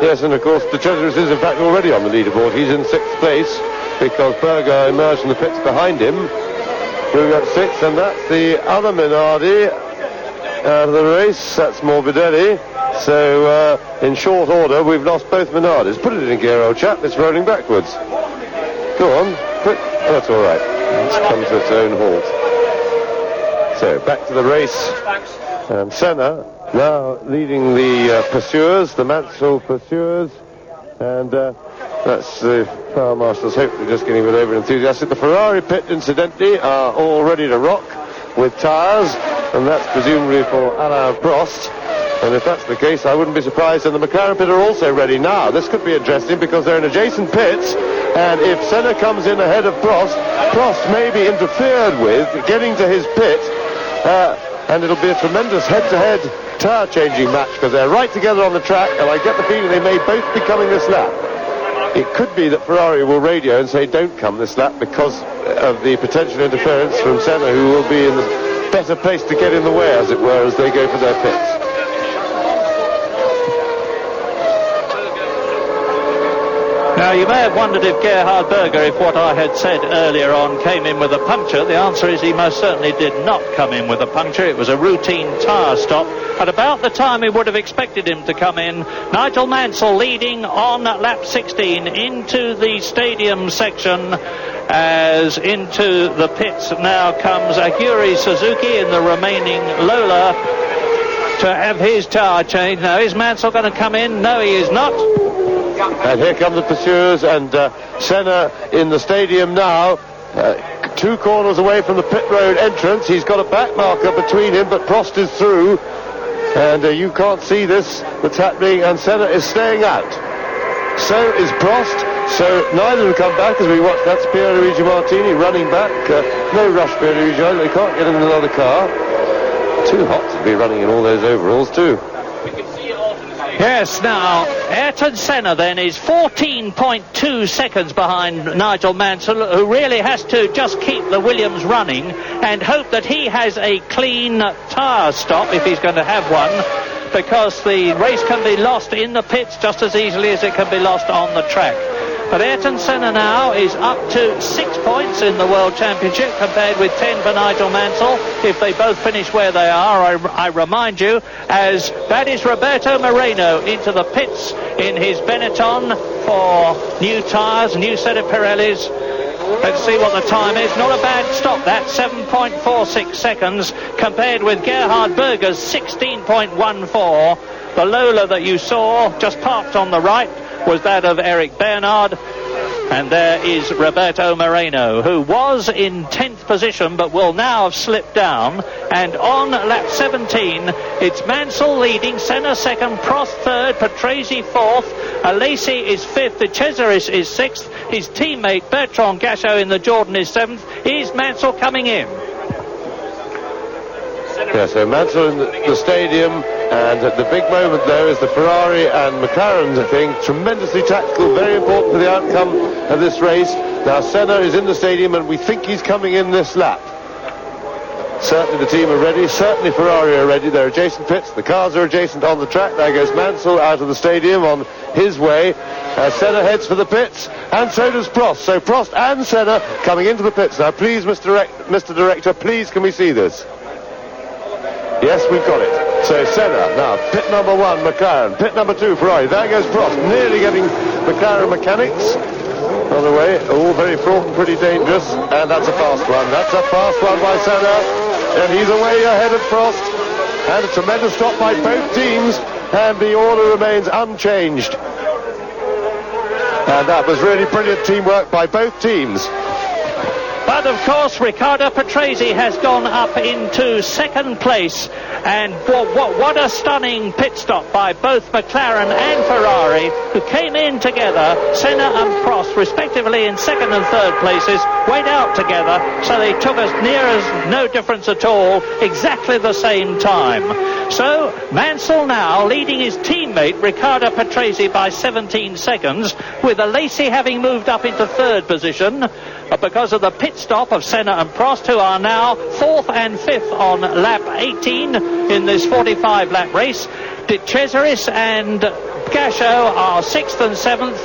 Yes, and of course De Cesaris is in fact already on the leaderboard. He's in sixth place, because Berger emerged from the pits behind him. Moving up sixth, and that's the other Minardi out of the race. That's Morbidelli. So in short order, we've lost both Minardis. Put it in gear, old chap. It's rolling backwards. Go on. Quick. Oh, that's all right. It's come to its own halt. So back to the race. Senna now leading the pursuers, the Mansell pursuers, and that's the power marshals hopefully just getting a bit over enthusiastic. The Ferrari pit, incidentally, are all ready to rock with tyres, and that's presumably for Alain Prost. And if that's the case, I wouldn't be surprised. And the McLaren pit are also ready now. This could be interesting, because they're in adjacent pits, and if Senna comes in ahead of Prost, Prost may be interfered with getting to his pit, and it'll be a tremendous head-to-head tyre-changing match, because they're right together on the track, and I get the feeling they may both be coming this lap. It could be that Ferrari will radio and say don't come this lap because of the potential interference from Senna, who will be in the better place to get in the way, as it were, as they go for their pits. Now, you may have wondered if Gerhard Berger, if what I had said earlier on, came in with a puncture. The answer is he most certainly did not come in with a puncture. It was a routine tyre stop. At about the time we would have expected him to come in, Nigel Mansell leading on lap 16 into the stadium section. As into the pits now comes Aguri Suzuki in the remaining Lola to have his tyre changed. Now, is Mansell going to come in? No, he is not. And here come the pursuers, and Senna in the stadium now, 2 corners away from the pit road entrance. He's got a back marker between him, but Prost is through, and you can't see this that's happening, and Senna is staying out. So is Prost, so neither will come back as we watch. That's Pierluigi Martini running back. No rush, Pierluigi, they can't get in another car. Too hot to be running in all those overalls too. Yes, now, Ayrton Senna then is 14.2 seconds behind Nigel Mansell, who really has to just keep the Williams running and hope that he has a clean tyre stop if he's going to have one, because the race can be lost in the pits just as easily as it can be lost on the track. But Ayrton Senna now is up to 6 points in the World Championship compared with 10 for Nigel Mansell if they both finish where they are. I remind you, as that is Roberto Moreno into the pits in his Benetton for new tyres, new set of Pirellis. Let's see what the time is. Not a bad stop, that 7.46 seconds compared with Gerhard Berger's 16.14. The Lola that you saw just parked on the right was that of Eric Bernard, and there is Roberto Moreno, who was in 10th position but will now have slipped down. And on lap 17 it's Mansell leading, Senna second, Prost third, Patrese fourth, Alesi is fifth, De Cesaris is sixth, his teammate Bertrand Gachot in the Jordan is seventh. Is Mansell coming in? Yeah, so Mansell in the stadium, and the big moment there is the Ferrari and McLaren thing. Tremendously tactical, very important for the outcome of this race. Now Senna is in the stadium, and we think he's coming in this lap. Certainly the team are ready, certainly Ferrari are ready. They're adjacent pits, the cars are adjacent on the track. There goes Mansell out of the stadium on his way. Senna heads for the pits, and so does Prost. So Prost and Senna coming into the pits. Now please, Mr. Director, please can we see this? Yes, we've got it. So Senna, now pit number 1, McLaren, pit number 2, Ferrari. There goes Prost, nearly getting McLaren mechanics on the way. All very fraught and pretty dangerous, and that's a fast one. That's a fast one by Senna, and he's away ahead of Prost. And a tremendous stop by both teams, and the order remains unchanged. And that was really brilliant teamwork by both teams. But of course Riccardo Patrese has gone up into second place, and what a stunning pit stop by both McLaren and Ferrari, who came in together, Senna and Prost respectively in second and third places, went out together, so they took as near as no difference at all, exactly the same time. So Mansell now leading his teammate Riccardo Patrese by 17 seconds, with Alesi having moved up into third position because of the pit stop of Senna and Prost, who are now 4th and 5th on lap 18 in this 45-lap race. De Cesaris and Gachot are 6th and 7th,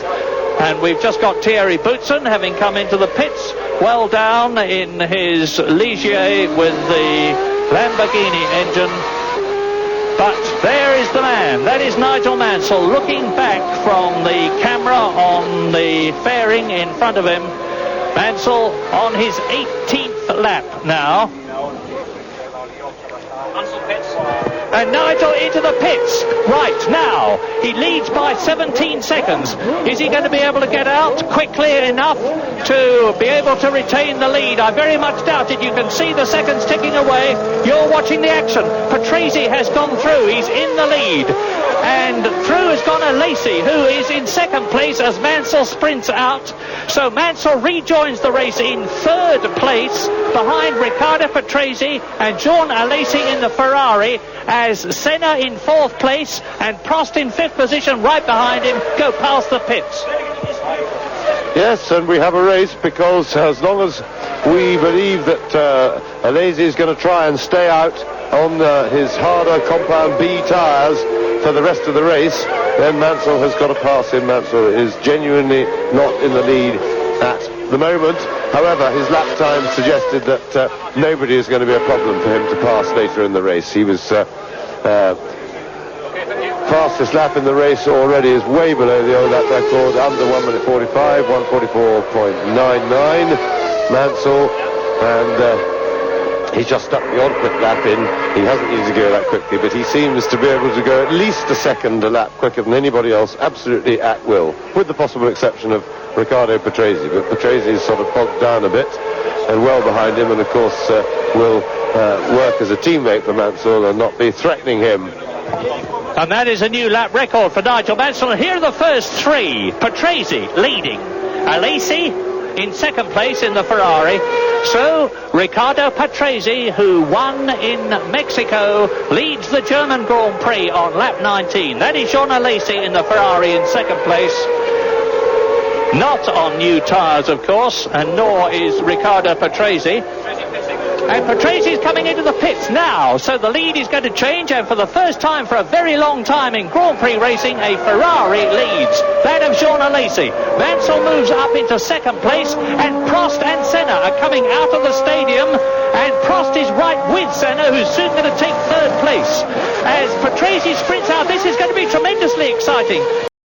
and we've just got Thierry Boutsen having come into the pits, well down in his Ligier with the Lamborghini engine. But there is the man, that is Nigel Mansell, looking back from the camera on the fairing in front of him. Mansell on his 18th lap now. And Nigel into the pits right now. He leads by 17 seconds. Is he going to be able to get out quickly enough to be able to retain the lead? I very much doubt it. You can see the seconds ticking away. You're watching the action. Patrese has gone through. He's in the lead. And through has gone Alesi, who is in second place as Mansell sprints out. So Mansell rejoins the race in third place behind Riccardo Patrese and Jean Alesi in the Ferrari, as Senna in fourth place and Prost in fifth position right behind him go past the pits. Yes, and we have a race, because as long as we believe that Alesi is going to try and stay out on his harder compound B tyres for the rest of the race, then Mansell has got to pass him. Mansell is genuinely not in the lead at the moment. However, his lap time suggested that nobody is going to be a problem for him to pass later in the race. He was fastest lap in the race already, is way below the old lap record, under 1 minute 45, 1:44.99. Mansell, and he's just stuck the odd quick lap in. He hasn't needed to go that quickly, but he seems to be able to go at least a second a lap quicker than anybody else, absolutely at will, with the possible exception of Riccardo Patrese. But Patrese is sort of bogged down a bit and well behind him, and of course will work as a teammate for Mansell and not be threatening him. And that is a new lap record for Nigel Mansell. And here are the first three. Patrese leading. Alesi in second place in the Ferrari. So Riccardo Patrese, who won in Mexico, leads the German Grand Prix on lap 19. That is Jean Alesi in the Ferrari in second place. Not on new tyres, of course, and nor is Riccardo Patrese. And Patrese is coming into the pits now, so the lead is going to change, and for the first time for a very long time in Grand Prix racing, a Ferrari leads, that of Jean Alesi. Mansell moves up into second place, and Prost and Senna are coming out of the stadium, and Prost is right with Senna, who's soon going to take third place. As Patrese sprints out, this is going to be tremendously exciting.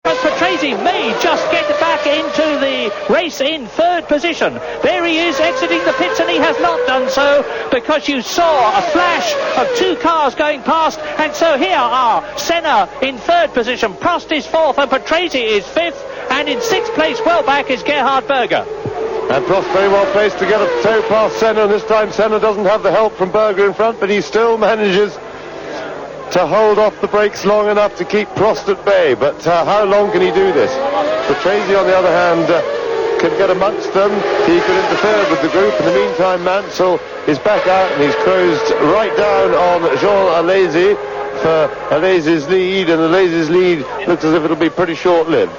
But Patrese may just get back into the race in third position. There he is exiting the pits, and he has not done so, because you saw a flash of two cars going past, and so here are Senna in third position, Prost is fourth, and Patrese is fifth, and in sixth place, well back, is Gerhard Berger. And Prost very well placed to get a tow past Senna, and this time Senna doesn't have the help from Berger in front, but he still manages to hold off the brakes long enough to keep Prost at bay. But how long can he do this? Patrese, on the other hand, can get amongst them. He can interfere with the group. In the meantime, Mansell is back out, and he's closed right down on Jean Alesi for Alesi's lead, and Alesi's lead looks as if it'll be pretty short-lived.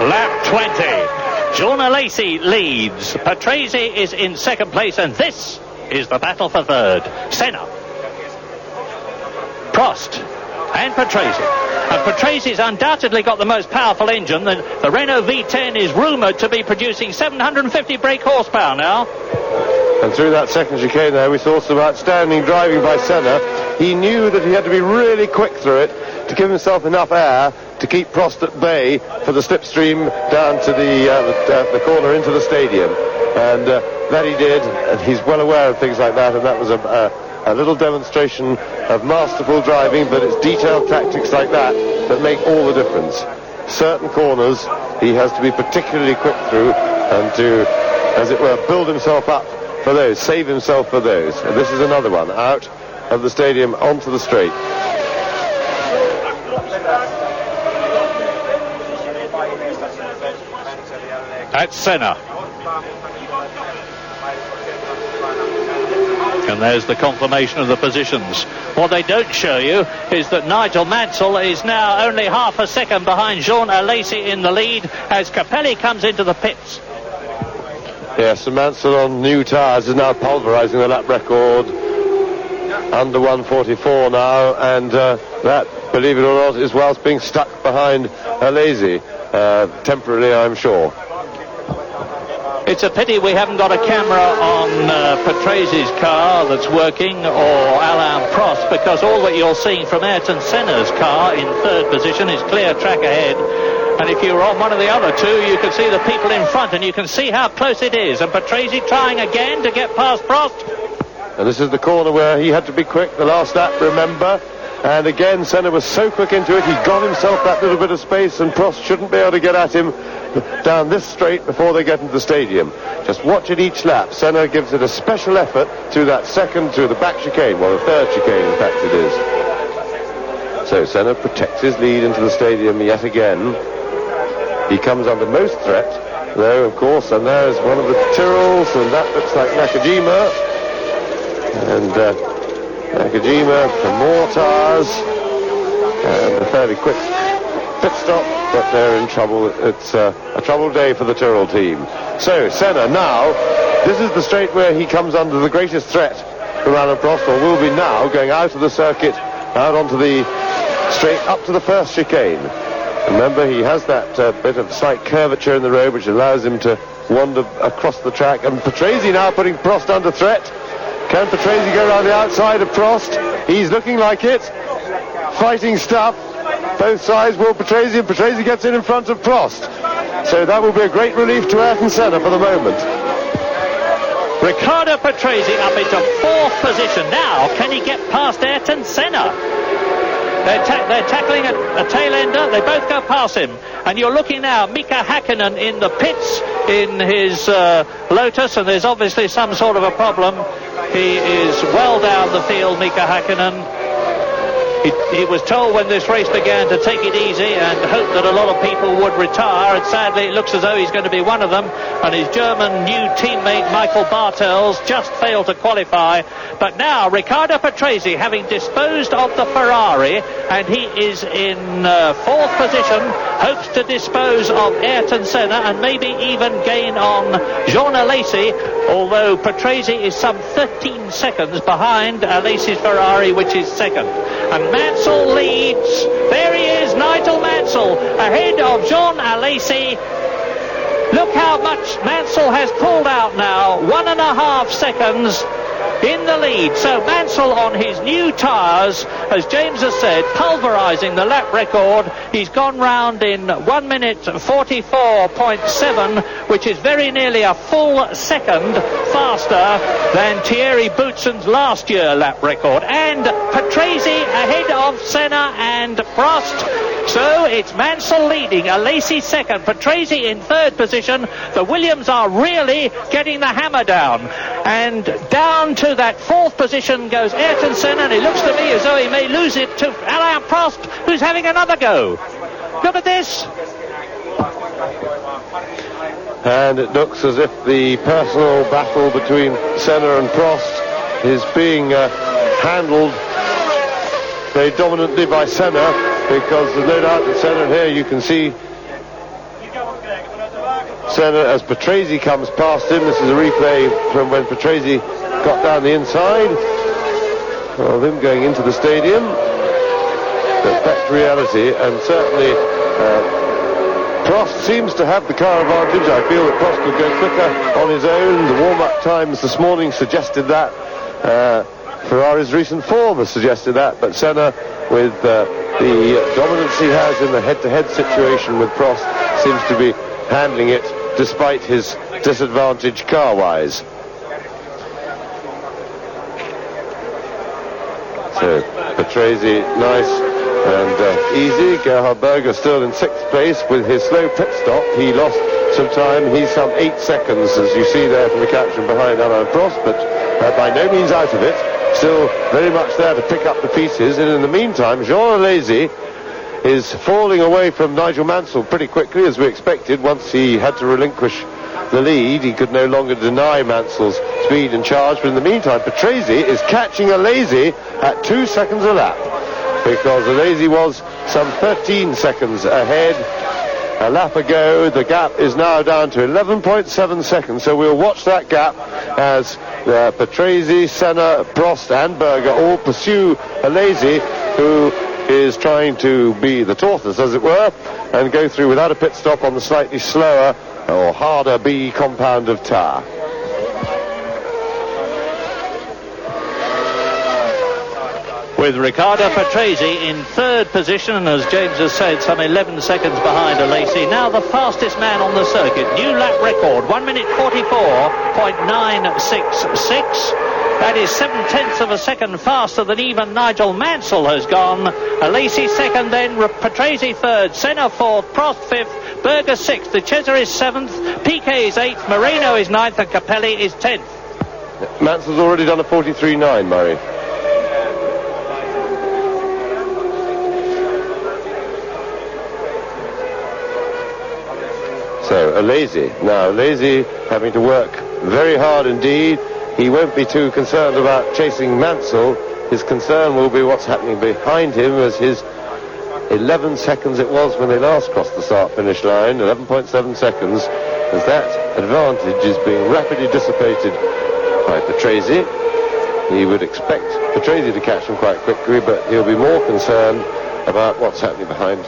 Lap 20. Jean Alesi leads. Patrese is in second place, and this is the battle for third. Senna, Prost, and Patrese. And Patrese has undoubtedly got the most powerful engine. The Renault V10 is rumoured to be producing 750 brake horsepower now. And through that second chicane there, we saw some outstanding driving by Senna. He knew that he had to be really quick through it to give himself enough air to keep Prost at bay for the slipstream down to the corner into the stadium. And that he did, and he's well aware of things like that, and that was a little demonstration of masterful driving, but it's detailed tactics like that that make all the difference. Certain corners he has to be particularly quick through, and to, as it were, build himself up for those, save himself for those. And this is another one, out of the stadium onto the straight. That's Senna. And there's the confirmation of the positions. What they don't show you is that Nigel Mansell is now only half a second behind Jean Alesi in the lead as Capelli comes into the pits. Yes, and Mansell on new tyres is now pulverising the lap record, under 1:44 now, and that, believe it or not, is whilst being stuck behind Alesi, temporarily, I'm sure. It's a pity we haven't got a camera on Patrese's car that's working, or Alain Prost, because all that you're seeing from Ayrton Senna's car in third position is clear track ahead. And if you were on one of the other two, you can see the people in front, and you can see how close it is. And Patrese trying again to get past Prost. And this is the corner where he had to be quick the last lap, remember. And again, Senna was so quick into it, he got himself that little bit of space, and Prost shouldn't be able to get at him down this straight before they get into the stadium. Just watch it each lap. Senna gives it a special effort through that second, through the back chicane, well, the third chicane, in fact, it is. So Senna protects his lead into the stadium yet again. He comes under most threat though, of course, and there's one of the Tyrrells, and that looks like Nakajima. And Nakajima for more tyres, and a fairly quick pit stop, but they're in trouble. It's a troubled day for the Tyrrell team. So, Senna now, this is the straight where he comes under the greatest threat from Alain Prost, or will be now, going out of the circuit, out onto the straight up to the first chicane. Remember, he has that bit of slight curvature in the road which allows him to wander across the track, and Patrese now putting Prost under threat. Can Patrese go around the outside of Prost? He's looking like it. Fighting stuff. Both sides will Patrese, and Patrese gets in front of Prost. So that will be a great relief to Ayrton Senna for the moment. Riccardo Patrese up into 4th position. Now, can he get past Ayrton Senna? They're tackling a tail-ender. They both go past him. And you're looking now, Mika Häkkinen in the pits in his Lotus, and there's obviously some sort of a problem. He is well down the field, Mika Häkkinen. He was told when this race began to take it easy and hope that a lot of people would retire, and sadly it looks as though he's going to be one of them, and his German new teammate Michael Bartels just failed to qualify. But now Riccardo Patrese, having disposed of the Ferrari, and he is in 4th position, hopes to dispose of Ayrton Senna and maybe even gain on Jean Alesi, although Patrese is some 13 seconds behind Alesi's Ferrari, which is 2nd. And Mansell leads. There he is, Nigel Mansell, ahead of Jean Alesi. Look how much Mansell has pulled out now, 1.5 seconds in the lead. So Mansell on his new tyres, as James has said, pulverising the lap record. He's gone round in 1 minute 44.7, which is very nearly a full second faster than Thierry Boutsen's last year lap record. And Patrese ahead of Senna and Prost. So it's Mansell leading, Alesi 2nd, Patrese in 3rd position. The Williams are really getting the hammer down. And down to that 4th position goes Ayrton Senna, and it looks to me as though he may lose it to Alain Prost, who's having another go. Look at this. And it looks as if the personal battle between Senna and Prost is being handled very dominantly by Senna, because there's no doubt that Senna, here you can see Senna as Patrese comes past him. This is a replay from when Patrese got down the inside of him going into the stadium. But back to reality, and certainly Prost seems to have the car advantage. I feel that Prost could go quicker on his own. The warm-up times this morning suggested that. Ferrari's recent form has suggested that, but Senna, with the dominance he has in the head-to-head situation with Prost, seems to be handling it despite his disadvantage car-wise. So Patrese, nice and easy. Gerhard Berger still in 6th place with his slow pit stop. He lost some time. He's some 8 seconds, as you see there from the caption, behind Alain Prost, but by no means out of it. Still very much there to pick up the pieces. And in the meantime, Jean Alesi is falling away from Nigel Mansell pretty quickly, as we expected. Once he had to relinquish the lead, he could no longer deny Mansell's speed and charge. But in the meantime, Patrese is catching Alesi at 2 seconds a lap, because Alesi was some 13 seconds ahead a lap ago. The gap is now down to 11.7 seconds, so we'll watch that gap as Patrese, Senna, Prost and Berger all pursue Alesi, who is trying to be the tortoise, as it were, and go through without a pit stop on the slightly slower or harder B compound of tyre. With Riccardo Patrese in 3rd position, as James has said, some 11 seconds behind Alesi. Now the fastest man on the circuit. New lap record, 1 minute 44.966. That is 7/10 of a second faster than even Nigel Mansell has gone. Alesi 2nd, then Patrese 3rd, Senna 4th, Prost 5th, Berger 6th, De Cesar is 7th, Piquet is 8th, Moreno is 9th, and Capelli is 10th. Mansell's already done a 43.9, Murray. So Alesi. Now, Alesi having to work very hard indeed. He won't be too concerned about chasing Mansell. His concern will be what's happening behind him, as his 11 seconds it was when they last crossed the start-finish line, 11.7 seconds, as that advantage is being rapidly dissipated by Patrese. He would expect Patrese to catch him quite quickly, but he'll be more concerned about what's happening behind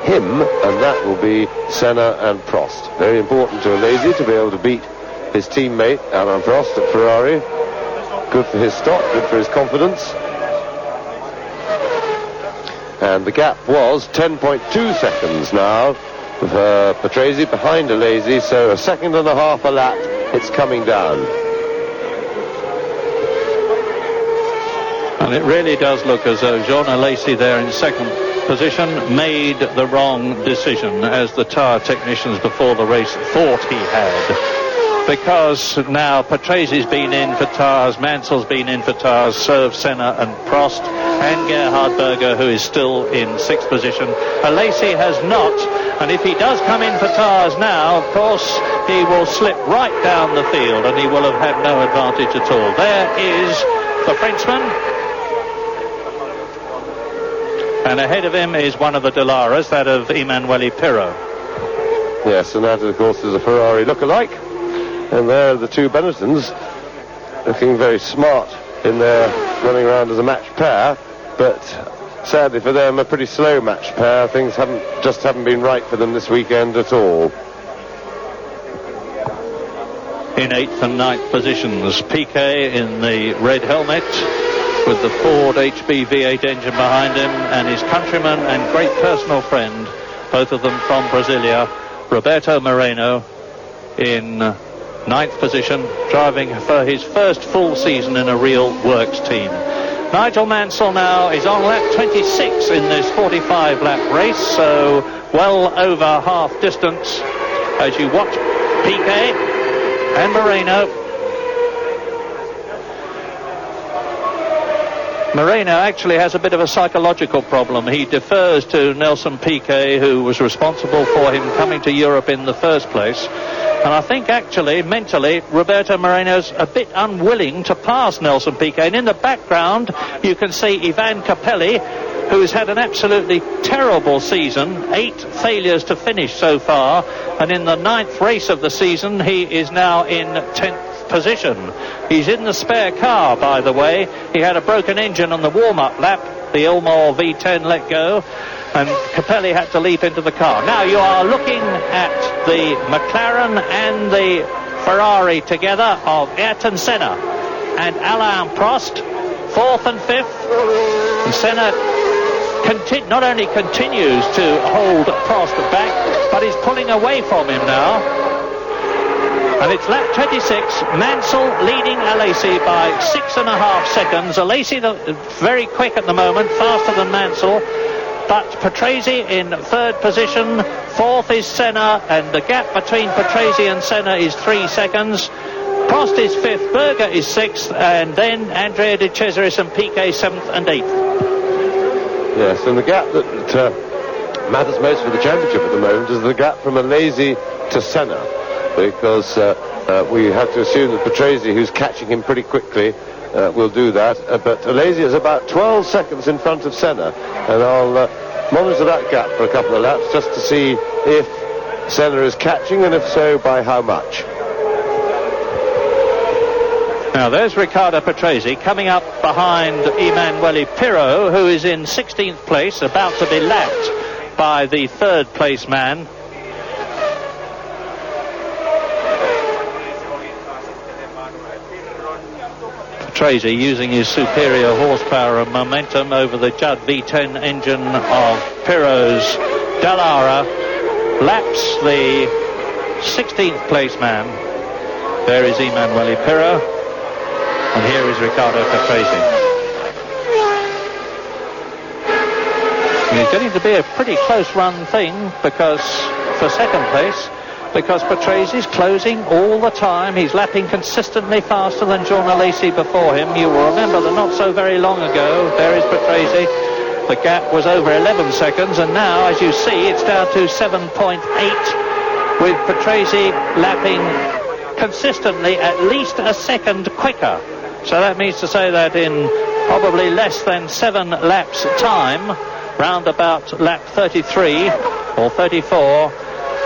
him, and that will be Senna and Prost. Very important to Alesi to be able to beat his teammate Alain Prost at Ferrari. Good for his stock, good for his confidence. And the gap was 10.2 seconds now for Patrese behind Alesi, so a second and a half a lap. It's coming down. And it really does look as though Jean Alesi there in second position made the wrong decision, as the tyre technicians before the race thought he had. Because now Patrese's been in for tyres, Mansell's been in for tyres, so have Senna and Prost, and Gerhard Berger, who is still in sixth position. Alesi has not, and if he does come in for tyres now, of course, he will slip right down the field, and he will have had no advantage at all. There is the Frenchman, and ahead of him is one of the Dellaras, that of Emanuele Pirro. Yes, and that, of course, is a Ferrari look-alike. And there are the two Benettons, looking very smart in their running around as a match pair, but sadly for them a pretty slow match pair. Things haven't been right for them this weekend at all. In 8th and 9th positions, Piquet in the red helmet with the Ford HB V8 engine behind him, and his countryman and great personal friend, both of them from Brasilia, Roberto Moreno, in 9th position, driving for his first full season in a real works team. Nigel Mansell now is on lap 26 in this 45-lap race, so well over half distance as you watch Piquet and Moreno. Moreno actually has a bit of a psychological problem. He defers to Nelson Piquet, who was responsible for him coming to Europe in the first place. And I think actually, mentally, Roberto Moreno's a bit unwilling to pass Nelson Piquet. And in the background, you can see Ivan Capelli, who's had an absolutely terrible season, 8 failures to finish so far. And in the 9th race of the season, he is now in 10th position. He's in the spare car, by the way. He had a broken engine on the warm-up lap. The Ilmor V10 let go, and Capelli had to leap into the car. Now you are looking at the McLaren and the Ferrari together of Ayrton Senna and Alain Prost, 4th and 5th. And Senna not only continues to hold Prost back, but is pulling away from him now. And it's lap 26, Mansell leading Alesi by 6.5 seconds. Alesi very quick at the moment, faster than Mansell. But Patrese in 3rd position, 4th is Senna, and the gap between Patrese and Senna is 3 seconds. Prost is 5th, Berger is 6th, and then Andrea De Cesaris and Piquet 7th and 8th. Yes, and the gap that matters most for the championship at the moment is the gap from Alesi to Senna, because we have to assume that Patrese, who's catching him pretty quickly, will do that. But Alesi is about 12 seconds in front of Senna, and I'll monitor that gap for a couple of laps just to see if Senna is catching, and if so, by how much. Now there's Riccardo Patrese coming up behind Emanuele Pirro, who is in 16th place, about to be lapped by the 3rd place man. Patrese using his superior horsepower and momentum over the Judd V10 engine of Pirro's Dallara, laps the 16th place man. There is Emanuele Pirro, and here is Riccardo Patrese. And it's getting to be a pretty close run thing, because for second place, because Patrese is closing all the time. He's lapping consistently faster than Jean Alesi before him. You will remember that not so very long ago, there is Patrese. The gap was over 11 seconds, and now, as you see, it's down to 7.8. with Patrese lapping consistently at least a second quicker. So that means to say that in probably less than 7 laps time, round about lap 33 or 34,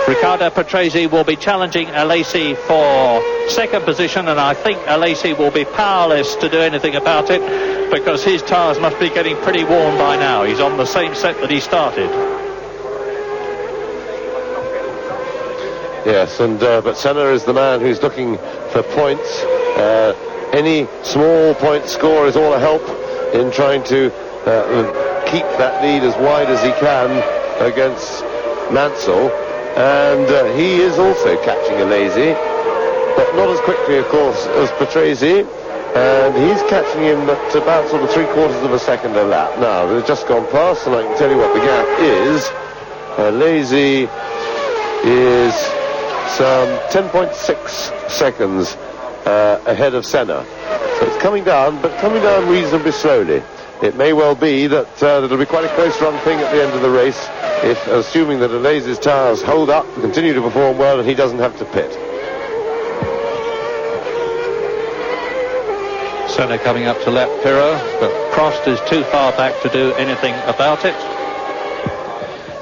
Riccardo Patrese will be challenging Alesi for second position, and I think Alesi will be powerless to do anything about it because his tyres must be getting pretty worn by now. He's on the same set that he started. Yes, and but Senna is the man who's looking for points. Any small point score is all a help in trying to keep that lead as wide as he can against Mansell. And he is also catching Alesi, but not as quickly, of course, as Patrese. And he's catching him at about sort of 3/4 of a second a lap. Now, they've just gone past, and I can tell you what the gap is. Alesi is some 10.6 seconds ahead of Senna. So it's coming down, but coming down reasonably slowly. It may well be that it'll be quite a close run thing at the end of the race, if assuming that Alesi's tyres hold up, continue to perform well, and he doesn't have to pit. Senna coming up to lap Pirro, but Prost is too far back to do anything about it.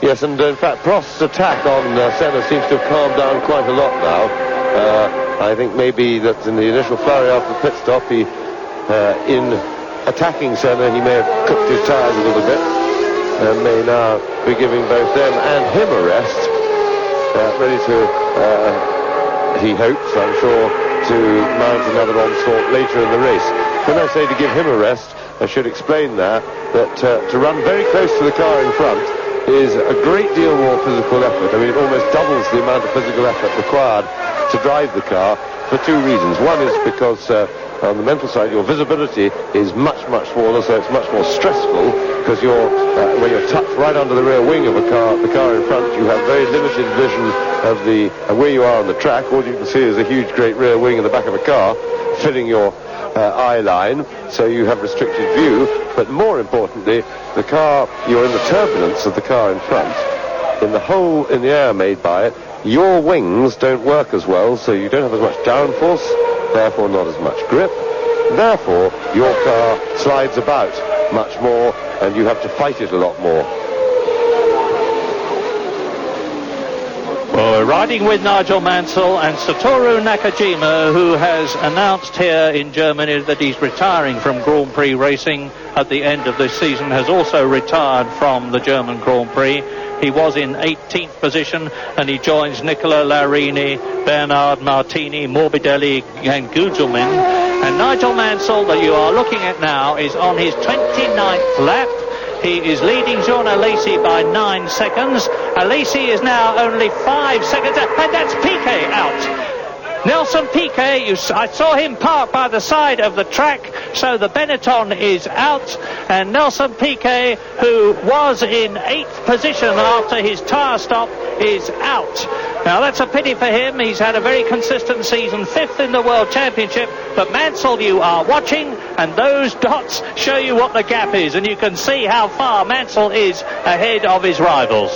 Yes, and in fact Prost's attack on Senna seems to have calmed down quite a lot now. I think maybe that in the initial flurry after the pit stop, he in attacking Senna, he may have cooked his tyres a little bit, and may now be giving both them and him a rest, ready to, he hopes, I'm sure, to mount another onslaught later in the race. When I say to give him a rest, I should explain that to run very close to the car in front is a great deal more physical effort. I mean, it almost doubles the amount of physical effort required to drive the car for 2 reasons. One is because on the mental side, your visibility is much, much smaller, so it's much more stressful because when you're tucked right under the rear wing of the car in front, you have very limited vision of where you are on the track. All you can see is a huge, great rear wing in the back of a car filling your eye line, so you have restricted view. But more importantly, the car, you're in the turbulence of the car in front, in the hole in the air made by it. Your wings don't work as well, so you don't have as much downforce, therefore not as much grip. Therefore, your car slides about much more, and you have to fight it a lot more. Well, we're riding with Nigel Mansell and Satoru Nakajima, who has announced here in Germany that he's retiring from Grand Prix racing at the end of this season, has also retired from the German Grand Prix. He was in 18th position, and he joins Nicola Larini, Bernard Martini, Morbidelli and Gugelmin. And Nigel Mansell, that you are looking at now, is on his 29th lap. He is leading Jean Alesi by 9 seconds. Alesi is now only 5 seconds, and that's Piquet out. Nelson Piquet, I saw him park by the side of the track, so the Benetton is out, and Nelson Piquet, who was in 8th position after his tyre stop, is out. Now that's a pity for him. He's had a very consistent season, 5th in the World Championship, but Mansell, you are watching, and those dots show you what the gap is, and you can see how far Mansell is ahead of his rivals.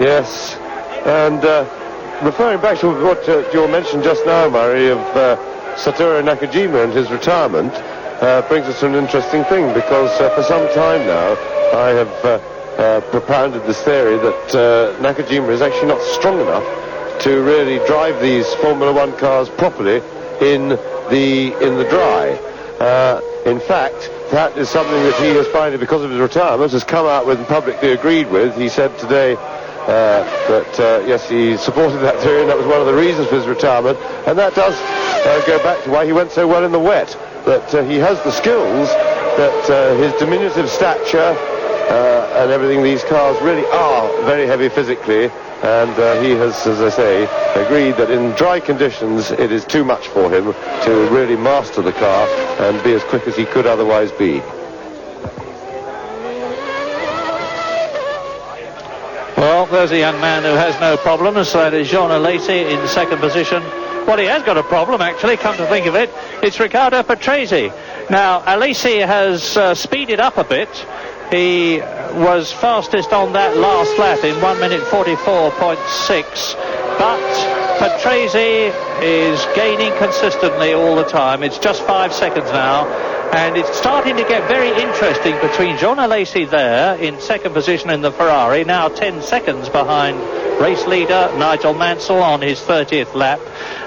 Yes, and referring back to what you mentioned just now, Murray, of Satoru Nakajima and his retirement, brings us to an interesting thing, because for some time now I have propounded this theory that Nakajima is actually not strong enough to really drive these Formula One cars properly in the dry. In fact, that is something that he has finally, because of his retirement, has come out with and publicly agreed with. He said today that yes, he supported that theory, and that was one of the reasons for his retirement, and that does go back to why he went so well in the wet, that he has the skills, that his diminutive stature and everything, these cars really are very heavy physically, and he has, as I say, agreed that in dry conditions it is too much for him to really master the car and be as quick as he could otherwise be. Well, there's a young man who has no problems. That is Jean Alesi in second position. Well, he has got a problem, actually, come to think of it. It's Riccardo Patrese. Now, Alesi has speeded up a bit, He was fastest on that last lap in 1 minute 44.6, but Patrese is gaining consistently all the time. It's just 5 seconds now, and it's starting to get very interesting between Jean Alesi there in second position in the Ferrari, now 10 seconds behind race leader Nigel Mansell on his 30th lap,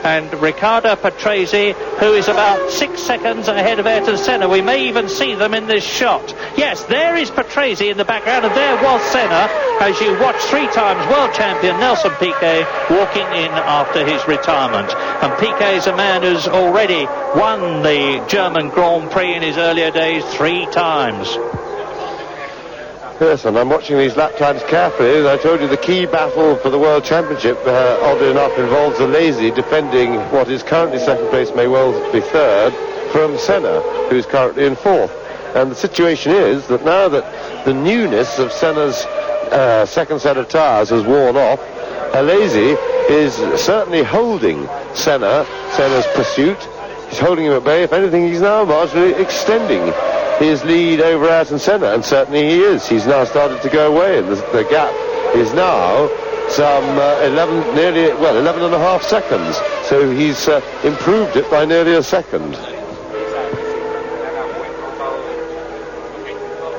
and Riccardo Patrese, who is about 6 seconds ahead of Ayrton Senna. We may even see them in this shot. Yes, there is Patrese in the background, and there was Senna as you watch 3 times world champion Nelson Piquet walking in after his retirement. And Piquet is a man who's already won the German Grand Prix in his earlier days 3 times. Yes, and I'm watching these lap times carefully. As I told you, the key battle for the World Championship, oddly enough, involves Alesi defending what is currently second place, may well be third, from Senna, who's currently in fourth. And the situation is that now that the newness of Senna's second set of tyres has worn off, Alesi is certainly holding Senna's pursuit. He's holding him at bay. If anything, he's now marginally extending his lead over Ayrton Senna, and certainly he is. He's now started to go away, and the gap is now some 11 and a half seconds. So he's improved it by nearly a second.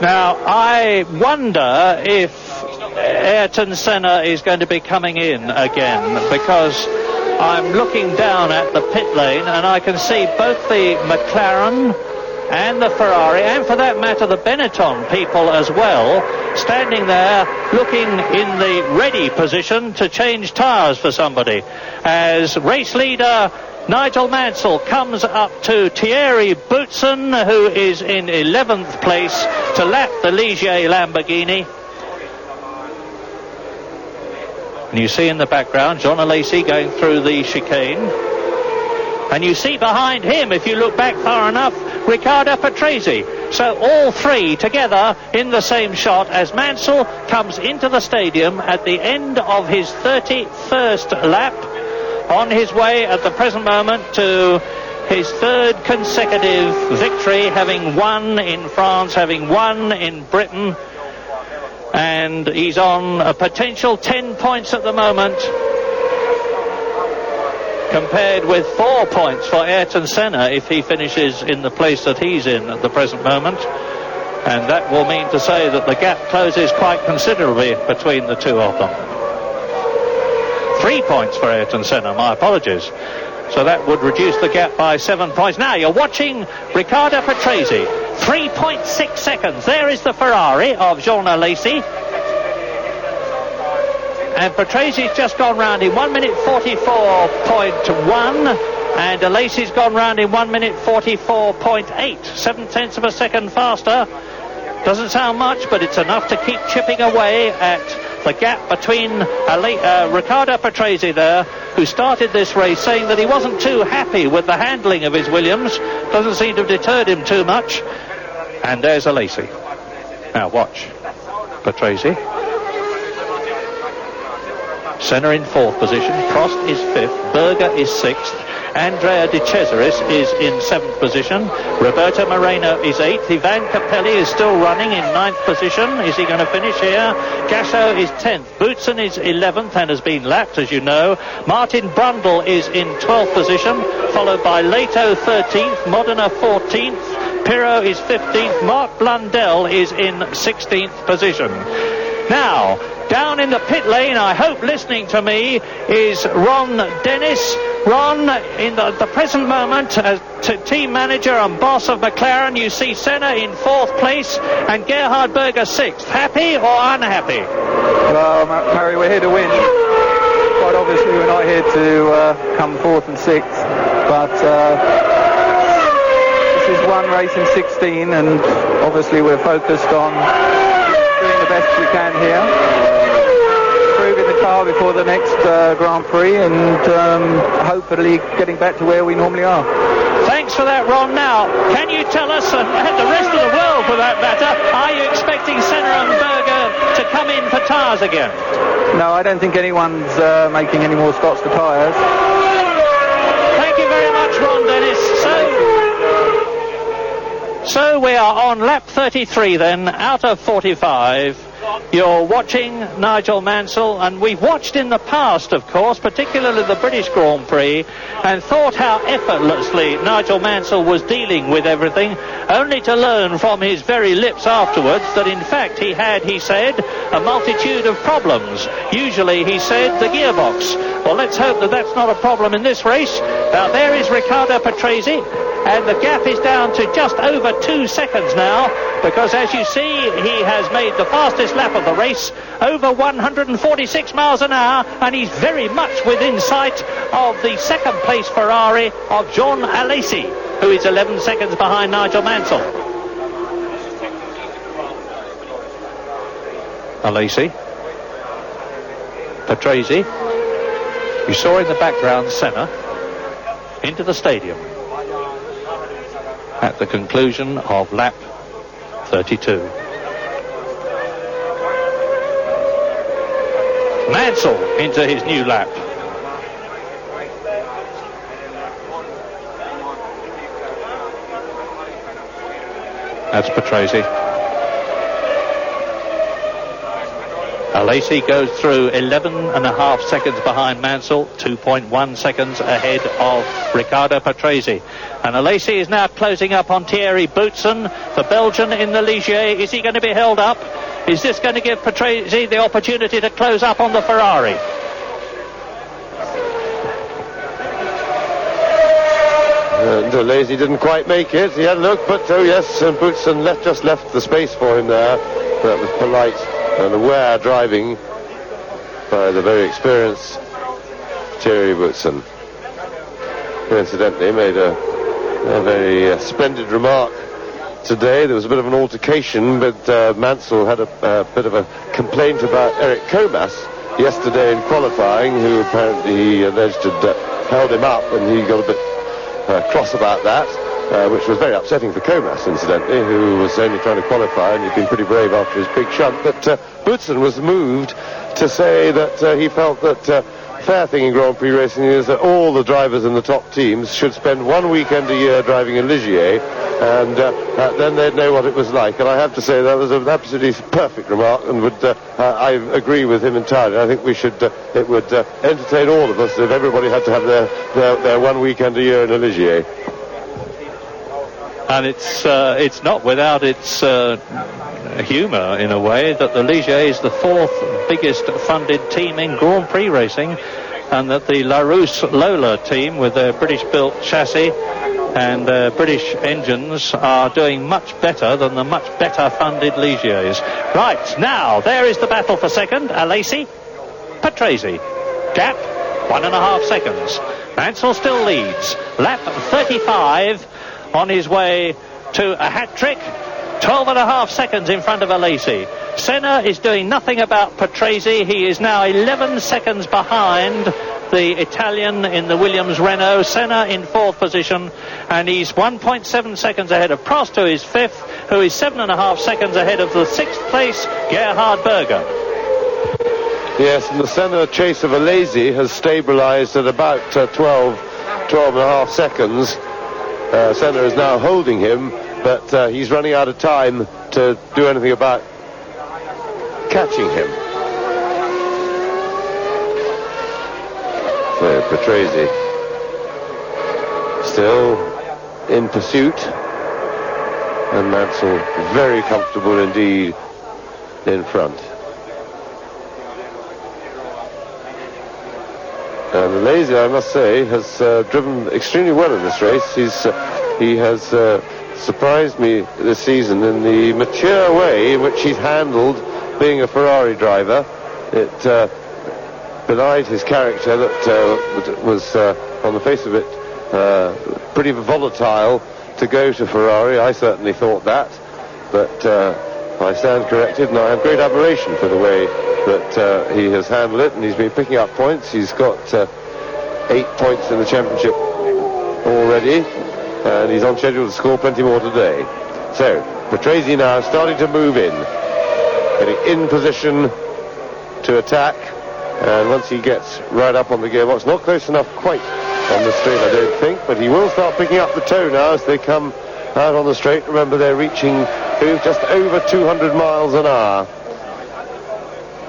Now, I wonder if Ayrton Senna is going to be coming in again, because I'm looking down at the pit lane and I can see both the McLaren and the Ferrari, and for that matter the Benetton people as well, standing there looking in the ready position to change tyres for somebody, as race leader Nigel Mansell comes up to Thierry Boutsen, who is in 11th place, to lap the Ligier Lamborghini. And you see in the background Jean Alesi going through the chicane. And you see behind him, if you look back far enough, Riccardo Patrese. So all 3 together in the same shot as Mansell comes into the stadium at the end of his 31st lap, on his way at the present moment to his 3rd consecutive victory, having won in France, having won in Britain. And he's on a potential 10 points at the moment, compared with 4 points for Ayrton Senna if he finishes in the place that he's in at the present moment. And that will mean to say that the gap closes quite considerably between the two of them. 3 points for Ayrton Senna, my apologies. So that would reduce the gap by 7 points. Now you're watching Riccardo Patrese, 3.6 seconds. There is the Ferrari of Jean Alesi. And Patresi's just gone round in 1 minute 44.1, and Alesi's gone round in 1 minute 44.8, 7/10 of a second faster. Doesn't sound much, but it's enough to keep chipping away at the gap between Riccardo Patrese there, who started this race saying that he wasn't too happy with the handling of his Williams. Doesn't seem to have deterred him too much. And there's Alesi. Now watch Patrese. Senna in 4th position, Prost is 5th, Berger is 6th, Andrea De Cesaris is in 7th position, Roberto Moreno is 8th, Ivan Capelli is still running in 9th position. Is he going to finish here? Gasso is 10th, Boutsen is 11th and has been lapped, as you know. Martin Brundle is in 12th position, followed by Leto 13th, Modena 14th, Pirro is 15th, Mark Blundell is in 16th position. Now, down in the pit lane, I hope listening to me, is Ron Dennis. Ron, in the present moment, as team manager and boss of McLaren, you see Senna in 4th place and Gerhard Berger 6th. Happy or unhappy? Well, Murray, we're here to win. Quite obviously, we're not here to come 4th and 6th. But this is one race in 16, and obviously we're focused on doing the best we can here, improving the car before the next Grand Prix, and hopefully getting back to where we normally are. Thanks for that, Ron. Now, can you tell us, and the rest of the world for that matter, are you expecting Senna and Berger to come in for tyres again? No, I don't think anyone's making any more spots for tyres. Thank you very much, Ron Dennis. So, So we are on lap 33 then, out of 45. You're watching Nigel Mansell, and we've watched in the past, of course, particularly the British Grand Prix, and thought how effortlessly Nigel Mansell was dealing with everything, only to learn from his very lips afterwards that in fact he had, he said, a multitude of problems. Usually, he said, the gearbox. Well, let's hope that that's not a problem in this race. Now, there is Riccardo Patrese, and the gap is down to just over 2 seconds now, because as you see, he has made the fastest lap of the race, over 146 miles an hour, and he's very much within sight of the second place Ferrari of John Alesi, who is 11 seconds behind Nigel Mansell. Alesi, Patrese, you saw in the background Senna into the stadium at the conclusion of lap 32. Mansell into his new lap. That's Patrese. Alesi goes through 11.5 seconds behind Mansell, 2.1 seconds ahead of Riccardo Patrese. And Alesi is now closing up on Thierry Boutsen, the Belgian in the Ligier. Is he going to be held up? Is this going to give Patrese the opportunity to close up on the Ferrari? And Alesi didn't quite make it. He had a look, but oh yes, and Boutsen just left the space for him there. That was polite and aware driving by the very experienced Thierry Boutsen, who incidentally made a very splendid remark today. There was a bit of an altercation, but Mansell had a bit of a complaint about Eric Comas yesterday in qualifying, who apparently he alleged had held him up, and he got a bit cross about that, which was very upsetting for Comas, incidentally, who was only trying to qualify, and he'd been pretty brave after his big shunt. But Boutsen was moved to say that he felt that fair thing in Grand Prix racing is that all the drivers in the top teams should spend 1 weekend a year driving in Ligier, and then they'd know what it was like. And I have to say that was an absolutely perfect remark, and I agree with him entirely. I think we should it would entertain all of us if everybody had to have their 1 weekend a year in a Ligier. And it's not without its humour, in a way, that the Ligier is the fourth biggest funded team in Grand Prix racing, and that the Larousse Lola team, with their British-built chassis and British engines, are doing much better than the much better funded Ligiers. Right, now, there is the battle for second. Alesi, Patrese. Gap, 1.5 seconds. Mansell still leads. Lap 35 on his way to a hat-trick. 12.5 seconds in front of Alesi. Senna is doing nothing about Patrese. He is now 11 seconds behind the Italian in the Williams Renault. Senna in fourth position, and he's 1.7 seconds ahead of Prost, who is fifth, who is 7.5 seconds ahead of the sixth place, Gerhard Berger. Yes, and the Senna chase of Alesi has stabilised at about 12.5 seconds. Senna is now holding him, but he's running out of time to do anything about catching him. So Patrese still in pursuit, and Mansell very comfortable indeed in front. And Alesi, I must say, has driven extremely well in this race. He has surprised me this season in the mature way in which he's handled being a Ferrari driver. It belied his character that was, on the face of it, pretty volatile to go to Ferrari. I certainly thought that, but I stand corrected, and I have great admiration for the way that he has handled it, and he's been picking up points. He's got 8 points in the championship already, and he's on schedule to score plenty more today. So Patrese now starting to move in, getting in position to attack, and once he gets right up on the gearbox, not close enough quite on the straight, I don't think, but he will start picking up the toe now as they come out on the straight. Remember, they're reaching just over 200 miles an hour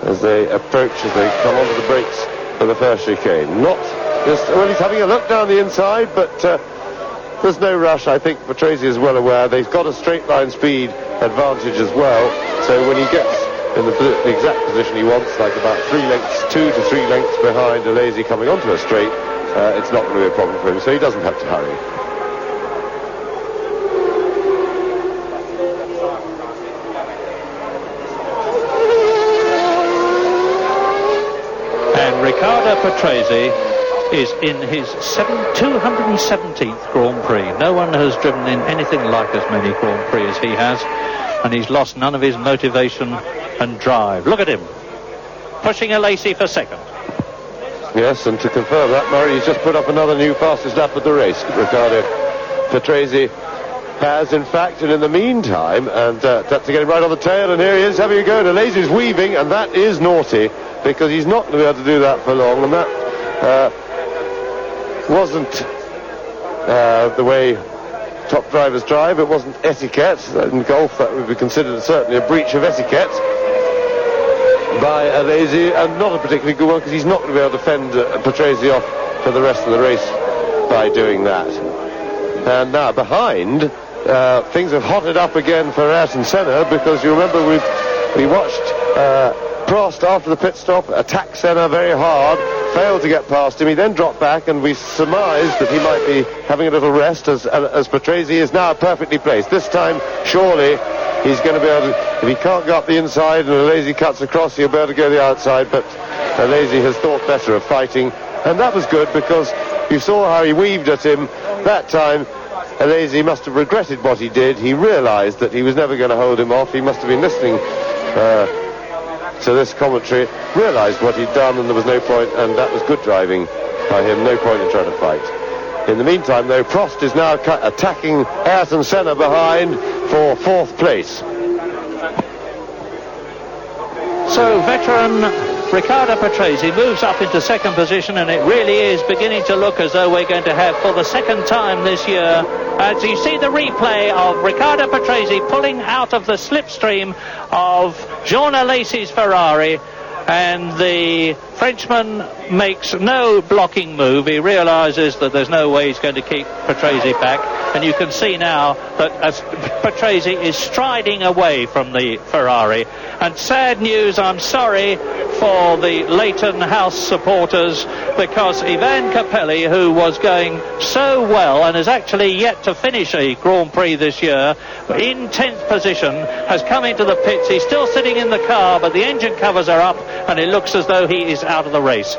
as they approach, as they come onto the brakes for the first chicane. Not just, well, he's having a look down the inside, but there's no rush. I think Patrese is well aware they've got a straight line speed advantage as well, so when he gets in the exact position he wants, like about 2 to 3 lengths behind Alesi coming onto a straight, it's not going to be a problem for him, so he doesn't have to hurry. And Riccardo Patrese is in his 217th Grand Prix. No one has driven in anything like as many Grand Prix as he has, and he's lost none of his motivation and drive. Look at him, pushing Alesi for second. Yes, and to confirm that, Murray, he's just put up another new fastest lap of the race. Riccardo Patrese has, in fact, and in the meantime, and to get him right on the tail, and here he is having a go, and Alesi's weaving, and that is naughty, because he's not going to be able to do that for long, and that wasn't the way top drivers drive. It wasn't etiquette. In golf, that would be considered certainly a breach of etiquette by Alesi, and not a particularly good one, because he's not going to be able to fend Patrese off for the rest of the race by doing that. And now behind, things have hotted up again for Ayrton Senna, because you remember we watched Prost after the pit stop attack Senna very hard, failed to get past him. He then dropped back, and we surmised that he might be having a little rest as Patrese is now perfectly placed. This time, surely, he's going to be able to, if he can't go up the inside and Alesi cuts across, he'll be able to go the outside, but Alesi has thought better of fighting, and that was good, because you saw how he weaved at him that time. Alesi must have regretted what he did. He realised that he was never going to hold him off. He must have been listening to this commentary, realised what he'd done, and there was no point, and that was good driving by him. No point in trying to fight. In the meantime, though, Prost is now attacking Ayrton Senna behind for 4th place. So veteran Riccardo Patrese moves up into 2nd position, and it really is beginning to look as though we're going to have, for the 2nd time this year, as you see the replay of Riccardo Patrese pulling out of the slipstream of Jean Alesi's Ferrari, and the Frenchman makes no blocking move. He realises that there's no way he's going to keep Patrese back, and you can see now that as Patrese is striding away from the Ferrari. And sad news, I'm sorry for the Leighton House supporters, because Ivan Capelli, who was going so well and has actually yet to finish a Grand Prix this year, in 10th position, has come into the pits. He's still sitting in the car, but the engine covers are up, and it looks as though he is out of the race.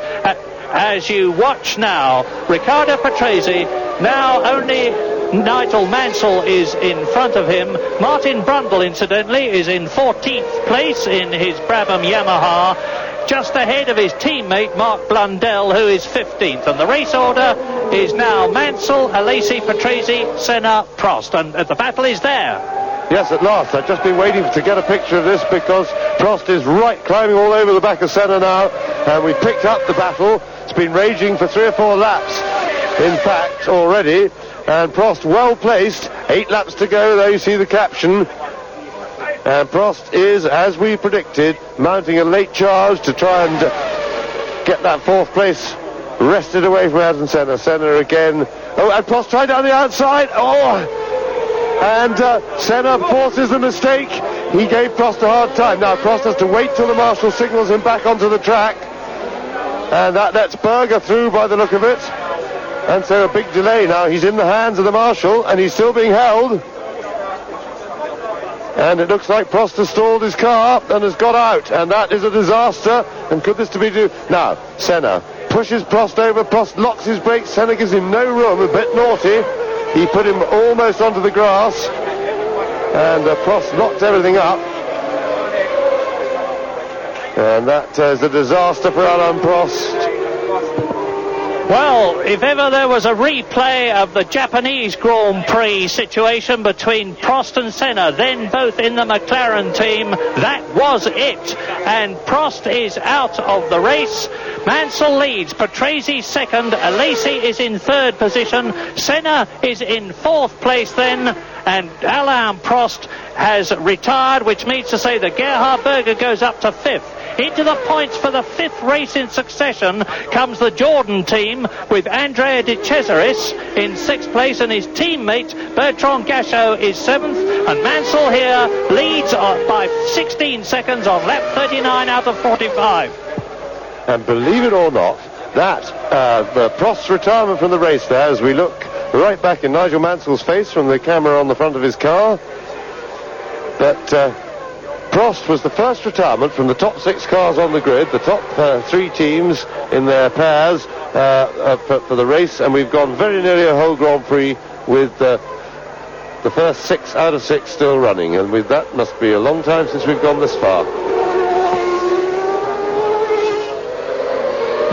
As you watch now, Riccardo Patrese, now only Nigel Mansell is in front of him. Martin Brundle, incidentally, is in 14th place in his Brabham Yamaha, just ahead of his teammate Mark Blundell, who is 15th. And the race order is now Mansell, Alesi, Patrese, Senna, Prost, and the battle is there. Yes, at last. I've just been waiting to get a picture of this, because Prost is climbing all over the back of Senna now, and we've picked up the battle. It's been raging for 3 or 4 laps, in fact, already, and Prost well placed. 8 laps to go, there you see the caption. And Prost is, as we predicted, mounting a late charge to try and get that 4th place wrested away from Ayrton Senna. Senna again. Oh, and Prost tried down the outside. Oh! And Senna forces the mistake. He gave Prost a hard time. Now Prost has to wait till the marshal signals him back onto the track. And that lets Berger through by the look of it. And so a big delay now. He's in the hands of the marshal, and he's still being held. And it looks like Prost has stalled his car and has got out, and that is a disaster. And could this to be now Senna pushes Prost over. Prost locks his brakes. Senna gives him no room. A bit naughty. He put him almost onto the grass, and Prost locked everything up. And that is a disaster for Alain Prost. Well, if ever there was a replay of the Japanese Grand Prix situation between Prost and Senna, then both in the McLaren team, that was it. And Prost is out of the race. Mansell leads, Patrese 2nd, Alesi is in 3rd position, Senna is in 4th place then, and Alain Prost has retired, which means to say that Gerhard Berger goes up to 5th. Into the points for the 5th race in succession comes the Jordan team with Andrea De Cesaris in 6th place, and his teammate Bertrand Gachot is 7th, and Mansell here leads by 16 seconds on lap 39 out of 45. And believe it or not, that the Prost's retirement from the race there, as we look right back in Nigel Mansell's face from the camera on the front of his car, that Prost was the first retirement from the top 6 cars on the grid, the top 3 teams in their pairs for the race, and we've gone very nearly a whole Grand Prix with the first 6 out of 6 still running, and with that must be a long time since we've gone this far.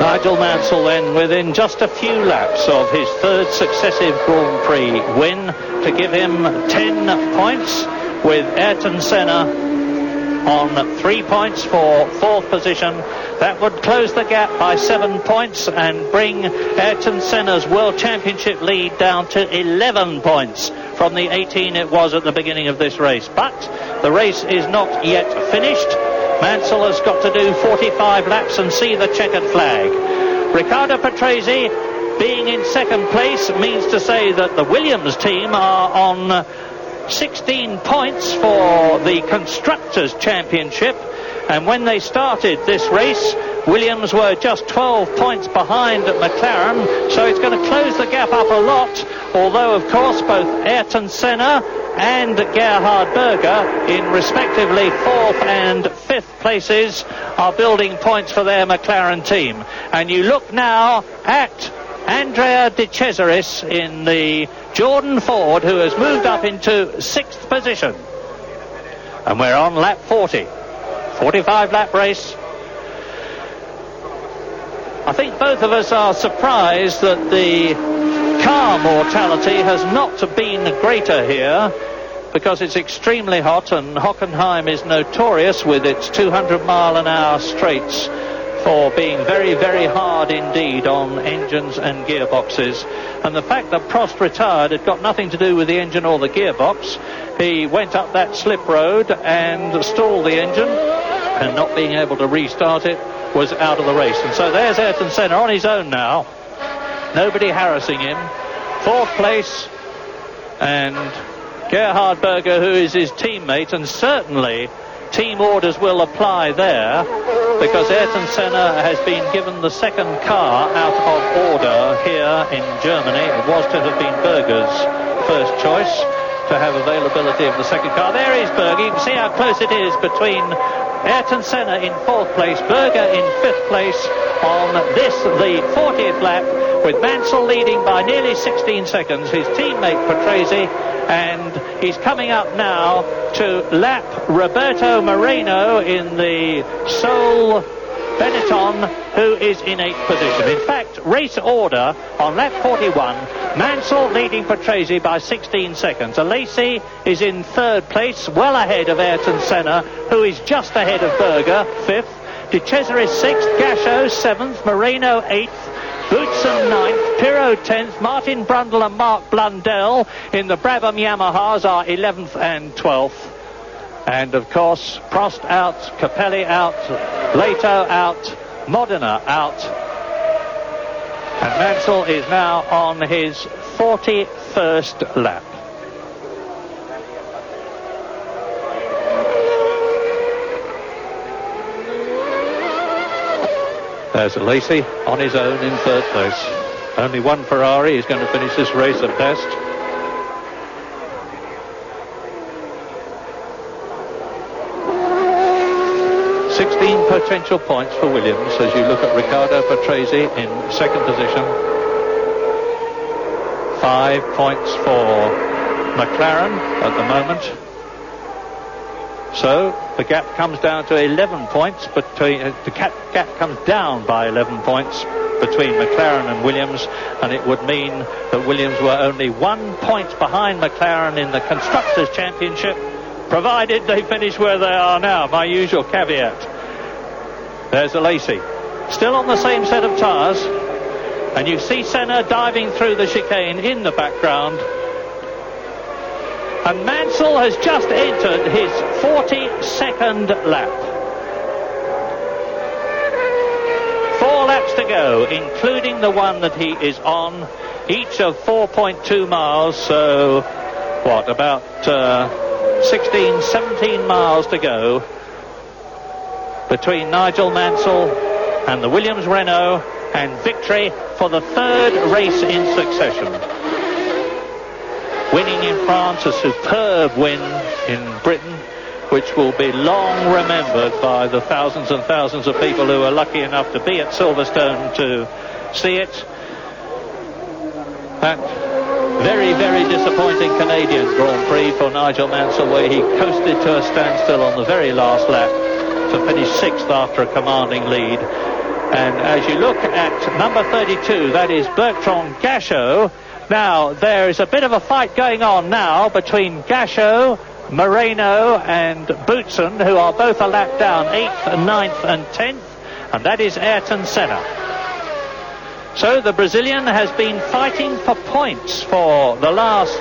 Nigel Mansell then within just a few laps of his 3rd successive Grand Prix win to give him 10 points, with Ayrton Senna on 3 points for 4th position. That would close the gap by 7 points and bring Ayrton Senna's World Championship lead down to 11 points from the 18 it was at the beginning of this race. But the race is not yet finished. Mansell has got to do 45 laps and see the checkered flag. Riccardo Patrese being in 2nd place means to say that the Williams team are on 16 points for the Constructors' Championship, and when they started this race, Williams were just 12 points behind McLaren, so it's going to close the gap up a lot, although of course both Ayrton Senna and Gerhard Berger in respectively 4th and 5th places are building points for their McLaren team. And you look now at Andrea De Cesaris in the Jordan Ford, who has moved up into 6th position. And we're on lap 40. 45 lap race. I think both of us are surprised that the car mortality has not been greater here, because it's extremely hot, and Hockenheim is notorious with its 200-mile-an-hour straights for being very, very hard indeed on engines and gearboxes. And the fact that Prost retired had got nothing to do with the engine or the gearbox. He went up that slip road and stalled the engine, and not being able to restart it was out of the race. And so there's Ayrton Senna on his own now, nobody harassing him. 4th place, and Gerhard Berger, who is his teammate, and certainly team orders will apply there, because Ayrton Senna has been given the 2nd car out of order here in Germany. It was to have been Berger's first choice to have availability of the 2nd car. There is Berger. You can see how close it is between Ayrton Senna in 4th place, Berger in 5th place on this, the 40th lap, with Mansell leading by nearly 16 seconds, his teammate Patrese, and he's coming up now to lap Roberto Moreno in the Sol Benetton, who is in 8th position. In fact, race order on lap 41, Mansell leading Patrese by 16 seconds. Alesi is in 3rd place, well ahead of Ayrton Senna, who is just ahead of Berger, 5th. De Cesaris 6th, Gachot 7th, Moreno 8th, Boutsen 9th, Pirot 10th, Martin Brundle and Mark Blundell in the Brabham Yamahas are 11th and 12th. And of course, Prost out, Capelli out, Leto out, Modena out. And Mansell is now on his 41st lap. There's Alesi on his own in 3rd place. Only one Ferrari is going to finish this race at best. Potential points for Williams as you look at Riccardo Patrese in 2nd position. 5 points for McLaren at the moment. So the gap comes down to 11 points, but the gap comes down by 11 points between McLaren and Williams, and it would mean that Williams were only 1 point behind McLaren in the Constructors' Championship, provided they finish where they are now, my usual caveat. There's Alesi, still on the same set of tyres, and you see Senna diving through the chicane in the background. And Mansell has just entered his 42nd lap. 4 laps to go, including the one that he is on, each of 4.2 miles, so what, about 16, 17 miles to go between Nigel Mansell and the Williams Renault, and victory for the 3rd race in succession. Winning in France, a superb win in Britain, which will be long remembered by the thousands and thousands of people who are lucky enough to be at Silverstone to see it. That very, very disappointing Canadian Grand Prix for Nigel Mansell, where he coasted to a standstill on the very last lap to finish 6th after a commanding lead. And as you look at number 32, that is Bertrand Gachot. Now, there is a bit of a fight going on now between Gachot, Moreno and Boutsen, who are both a lap down, 8th, 9th and 10th, and that is Ayrton Senna. So the Brazilian has been fighting for points for the last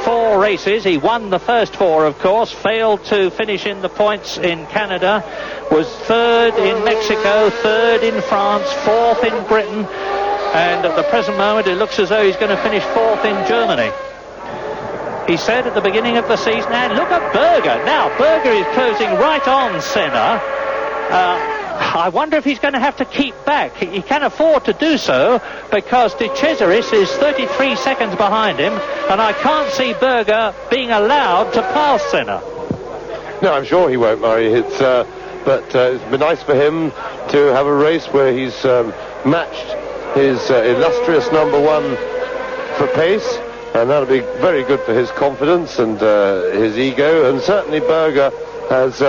4 races. He won the first 4, of course, failed to finish in the points in Canada, was 3rd in Mexico, 3rd in France, 4th in Britain, and at the present moment it looks as though he's going to finish 4th in Germany. He said at the beginning of the season, and look at Berger. Now, Berger is closing right on Senna. I wonder if he's going to have to keep back. He can afford to do so because De Cesaris is 33 seconds behind him, and I can't see Berger being allowed to pass Senna. No, I'm sure he won't, Murray. But it's been nice for him to have a race where he's matched his illustrious number 1 for pace, and that'll be very good for his confidence and his ego. And certainly Berger has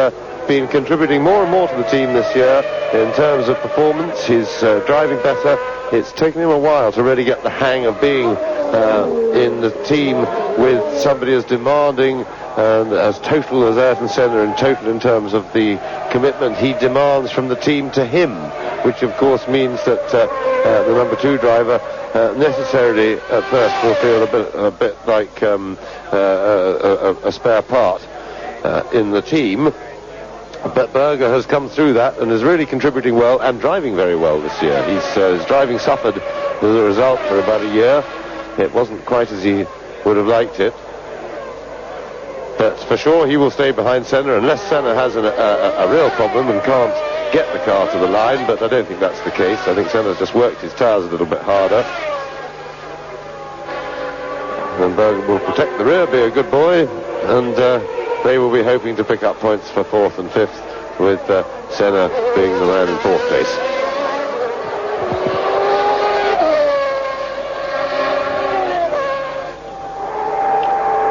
been contributing more and more to the team this year in terms of performance. He's driving better. It's taken him a while to really get the hang of being in the team with somebody as demanding and as total as Ayrton Senna, in total in terms of the commitment he demands from the team to him, which of course means that the number 2 driver necessarily at first will feel a bit like a spare part in the team. But Berger has come through that and is really contributing well and driving very well this year. His driving suffered as a result for about a year. It wasn't quite as he would have liked it. But for sure he will stay behind Senna unless Senna has a real problem and can't get the car to the line, but I don't think that's the case. I think Senna's just worked his tyres a little bit harder. And Berger will protect the rear, be a good boy, and they will be hoping to pick up points for 4th and 5th, with Senna being the man in 4th place.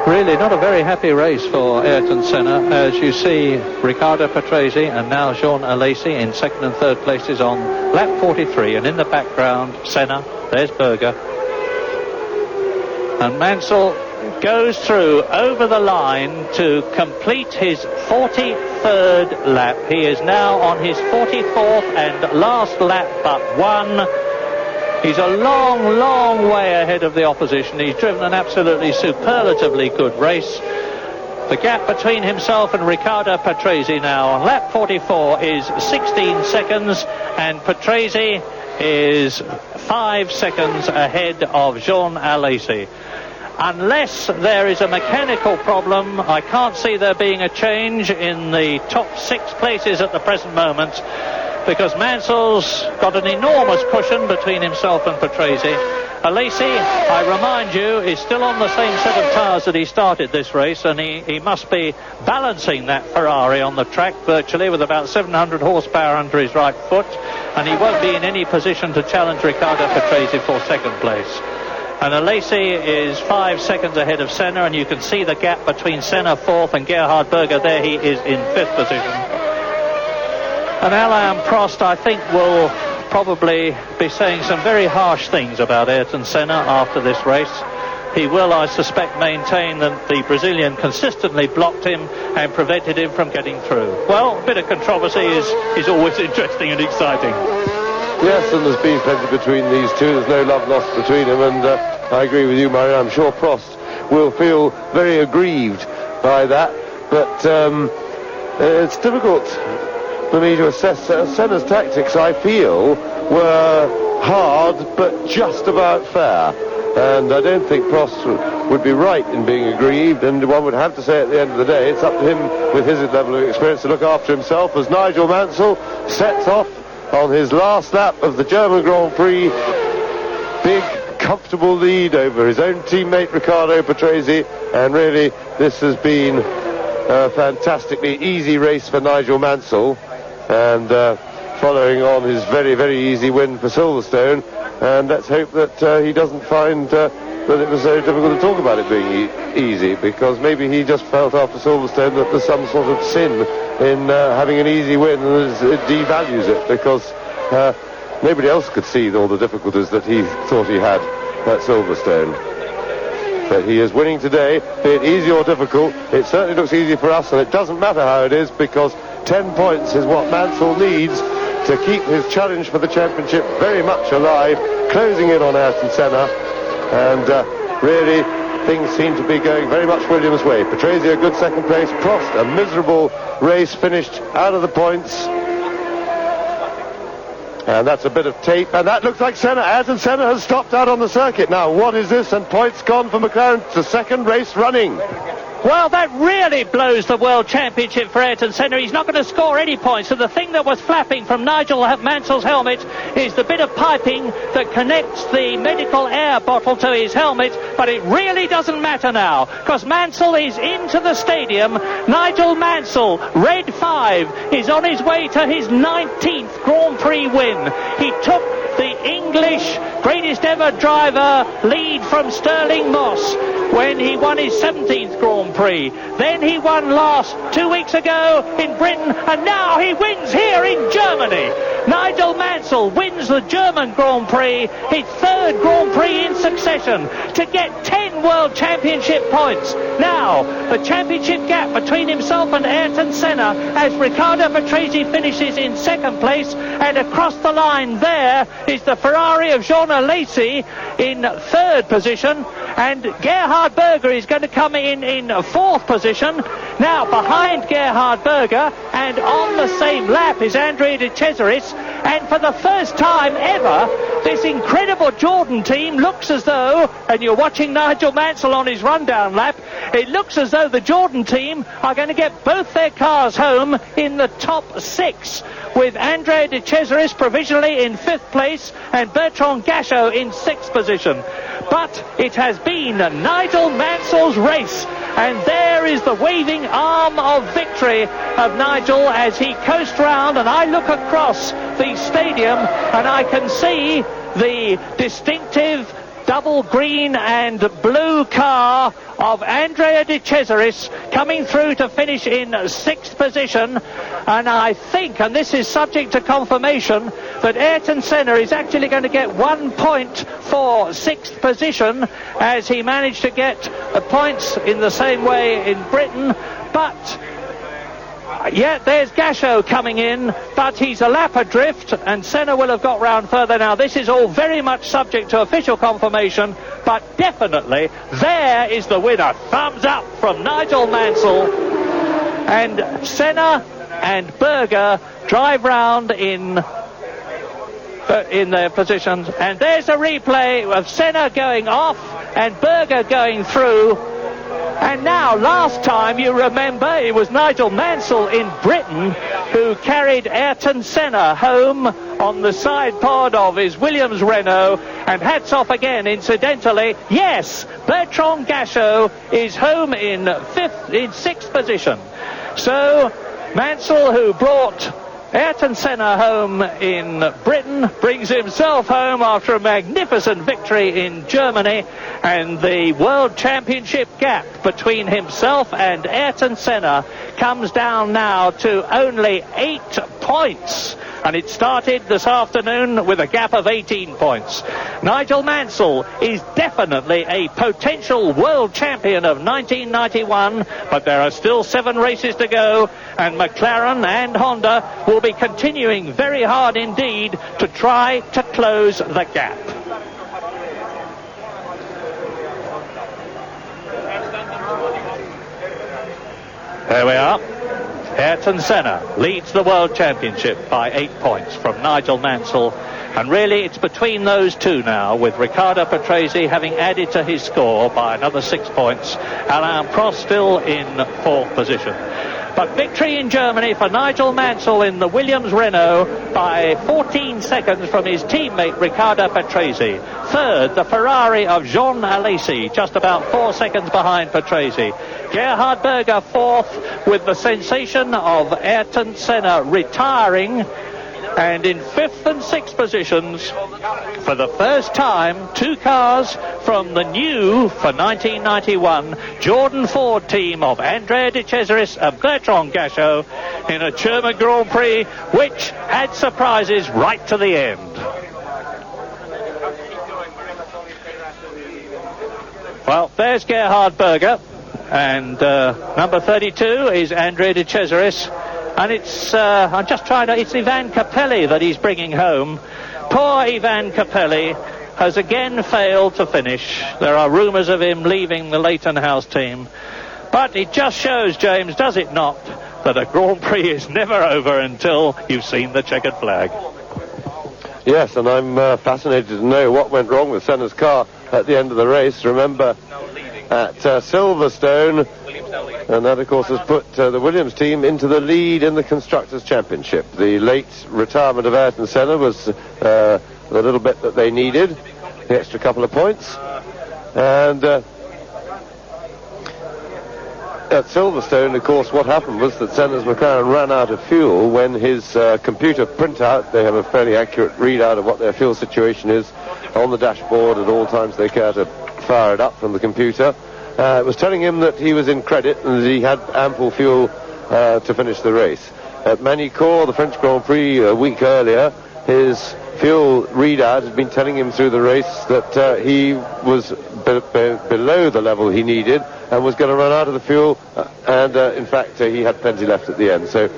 Really not a very happy race for Ayrton Senna, as you see Riccardo Patrese and now Jean Alesi in 2nd and 3rd places on lap 43, and in the background Senna, there's Berger. And Mansell goes through over the line to complete his 43rd lap. He is now on his 44th and last lap but 1. He's a long, long way ahead of the opposition. He's driven an absolutely superlatively good race. The gap between himself and Riccardo Patrese now on lap 44 is 16 seconds, and Patrese is 5 seconds ahead of Jean Alesi. Unless there is a mechanical problem, I can't see there being a change in the top 6 places at the present moment, because Mansell's got an enormous cushion between himself and Patrese. Alesi, I remind you, is still on the same set of tyres that he started this race, and he must be balancing that Ferrari on the track virtually with about 700 horsepower under his right foot, and he won't be in any position to challenge Riccardo Patrese for 2nd place. And Alesi is 5 seconds ahead of Senna, and you can see the gap between Senna 4th and Gerhard Berger. There he is in 5th position. And Alain Prost, I think, will probably be saying some very harsh things about Ayrton Senna after this race. He will, I suspect, maintain that the Brazilian consistently blocked him and prevented him from getting through. Well, a bit of controversy is always interesting and exciting. Yes, and there's been plenty between these two. There's no love lost between them, and I agree with you, Murray. I'm sure Prost will feel very aggrieved by that. But it's difficult for me to assess. Senna's tactics, I feel, were hard but just about fair. And I don't think Prost would be right in being aggrieved, and one would have to say at the end of the day, it's up to him with his level of experience to look after himself as Nigel Mansell sets off on his last lap of the German Grand Prix. Big, comfortable lead over his own teammate Riccardo Patrese, and really this has been a fantastically easy race for Nigel Mansell, and following on his very, very easy win for Silverstone. And let's hope that he doesn't find that it was so difficult to talk about it being easy, because maybe he just felt after Silverstone that there's some sort of sin in having an easy win, and it devalues it, because nobody else could see all the difficulties that he thought he had at Silverstone. But he is winning today, be it easy or difficult. It certainly looks easy for us, and it doesn't matter how it is, because 10 points is what Mansell needs to keep his challenge for the championship very much alive, closing in on Ayrton Senna. And really, things seem to be going very much Williams' way. Patrese a good second place, Prost a miserable race, finished out of the points. And that's a bit of tape, and that looks like Senna. Ayrton Senna has stopped out on the circuit. Now, what is this? And points gone for McLaren to second race running. Well, that really blows the World Championship for Ayrton Senna. He's not going to score any points. So the thing that was flapping from Nigel Mansell's helmet is the bit of piping that connects the medical air bottle to his helmet. But it really doesn't matter now, because Mansell is into the stadium. Nigel Mansell, red 5, is on his way to his 19th Grand Prix win. He took the English greatest ever driver lead from Stirling Moss when he won his 17th Grand Prix. Then he won 2 weeks ago in Britain, and now he wins here in Germany. Nigel Mansell wins the German Grand Prix, his 3rd Grand Prix in succession, to get 10 World Championship points. Now, the championship gap between himself and Ayrton Senna as Riccardo Patrese finishes in 2nd place, and across the line there is the Ferrari of Jean Alesi in 3rd position, and Gerhard Berger is going to come in 4th position. Now, behind Gerhard Berger and on the same lap is Andrea de Cesaris, and for the first time ever, this incredible Jordan team looks as though, and you're watching Nigel Mansell on his rundown lap, it looks as though the Jordan team are going to get both their cars home in the top 6, with Andrea de Cesaris provisionally in 5th place and Bertrand Gachot in 6th position. But it has been Nigel Mansell's race, and there is the waving arm of victory of Nigel as he coasts round, and I look across the stadium and I can see the distinctive double green and blue car of Andrea de Cesaris coming through to finish in 6th position. And I think, and this is subject to confirmation, that Ayrton Senna is actually going to get 1 point for 6th position, as he managed to get points in the same way in Britain. But yeah, there's Gachot coming in, but he's a lap adrift, and Senna will have got round further. Now, this is all very much subject to official confirmation, but definitely there is the winner. Thumbs up from Nigel Mansell. And Senna and Berger drive round in their positions, and there's a replay of Senna going off and Berger going through. And now, last time, you remember, it was Nigel Mansell in Britain who carried Ayrton Senna home on the side pod of his Williams Renault. And hats off again, incidentally. Yes, Bertrand Gachot is home in 6th position. So, Mansell, who brought Ayrton Senna home in Britain, brings himself home after a magnificent victory in Germany, and the World Championship gap between himself and Ayrton Senna comes down now to only 8 points. And it started this afternoon with a gap of 18 points. Nigel Mansell is definitely a potential world champion of 1991, but there are still 7 races to go, and McLaren and Honda will be continuing very hard indeed to try to close the gap. There we are. Ayrton Senna leads the World Championship by 8 points from Nigel Mansell. And really, it's between those two now, with Riccardo Patrese having added to his score by another 6 points. Alain Prost still in 4th position. But victory in Germany for Nigel Mansell in the Williams Renault by 14 seconds from his teammate Riccardo Patrese. 3rd, the Ferrari of Jean Alesi, just about 4 seconds behind Patrese. Gerhard Berger 4th, with the sensation of Ayrton Senna retiring. And in 5th and 6th positions, for the first time, 2 cars from the new, for 1991, Jordan Ford team of Andrea De Cesaris and Bertrand Gachot in a German Grand Prix, which had surprises right to the end. Well, there's Gerhard Berger, and number 32 is Andrea De Cesaris. And it's, I'm just trying to, it's Ivan Capelli that he's bringing home. Poor Ivan Capelli has again failed to finish. There are rumours of him leaving the Leighton House team. But it just shows, James, does it not, that a Grand Prix is never over until you've seen the checkered flag. Yes, and I'm fascinated to know what went wrong with Senna's car at the end of the race. Remember, at Silverstone, and that, of course, has put the Williams team into the lead in the Constructors' Championship. The late retirement of Ayrton Senna was the little bit that they needed, the extra couple of points. And at Silverstone, of course, what happened was that Senna's McLaren ran out of fuel when his computer printout, they have a fairly accurate readout of what their fuel situation is on the dashboard at all times they care to fire it up from the computer. It was telling him that he was in credit and that he had ample fuel to finish the race. At Manicourt, the French Grand Prix, a week earlier, his fuel readout had been telling him through the race that he was below the level he needed and was going to run out of the fuel, and in fact he had plenty left at the end. So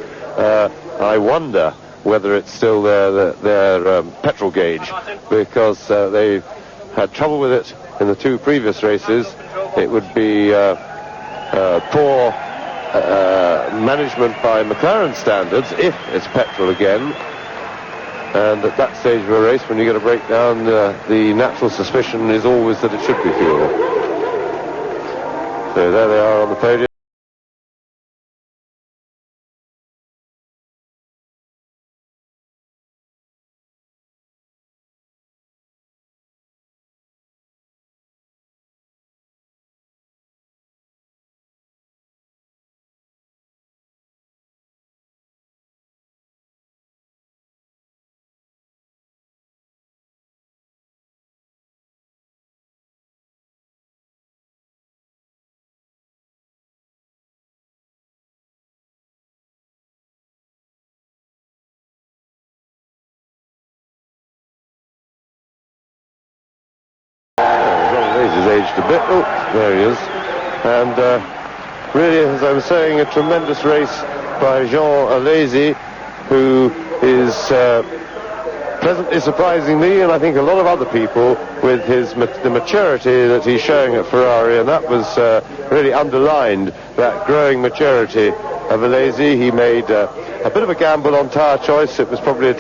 I wonder whether it's still their petrol gauge, because they had trouble with it in the 2 previous races. It would be poor management by McLaren standards if it's petrol again. And at that stage of a race, when you get a breakdown, the natural suspicion is always that it should be fuel. So there they are on the podium. He's aged a bit. Oh, there he is. And really, as I was saying, a tremendous race by Jean Alesi, who is pleasantly surprising me, and I think a lot of other people, with the maturity that he's showing at Ferrari, and that was really underlined, that growing maturity of Alesi. He made a bit of a gamble on tyre choice. It was probably a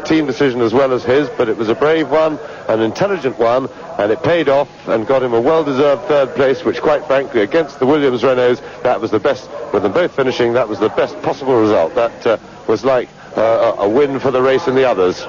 team decision as well as his, but it was a brave one, an intelligent one, and it paid off and got him a well-deserved 3rd place, which, quite frankly, against the Williams Renaults, that was the best, with them both finishing, that was the best possible result. That was like a win for the race and the others.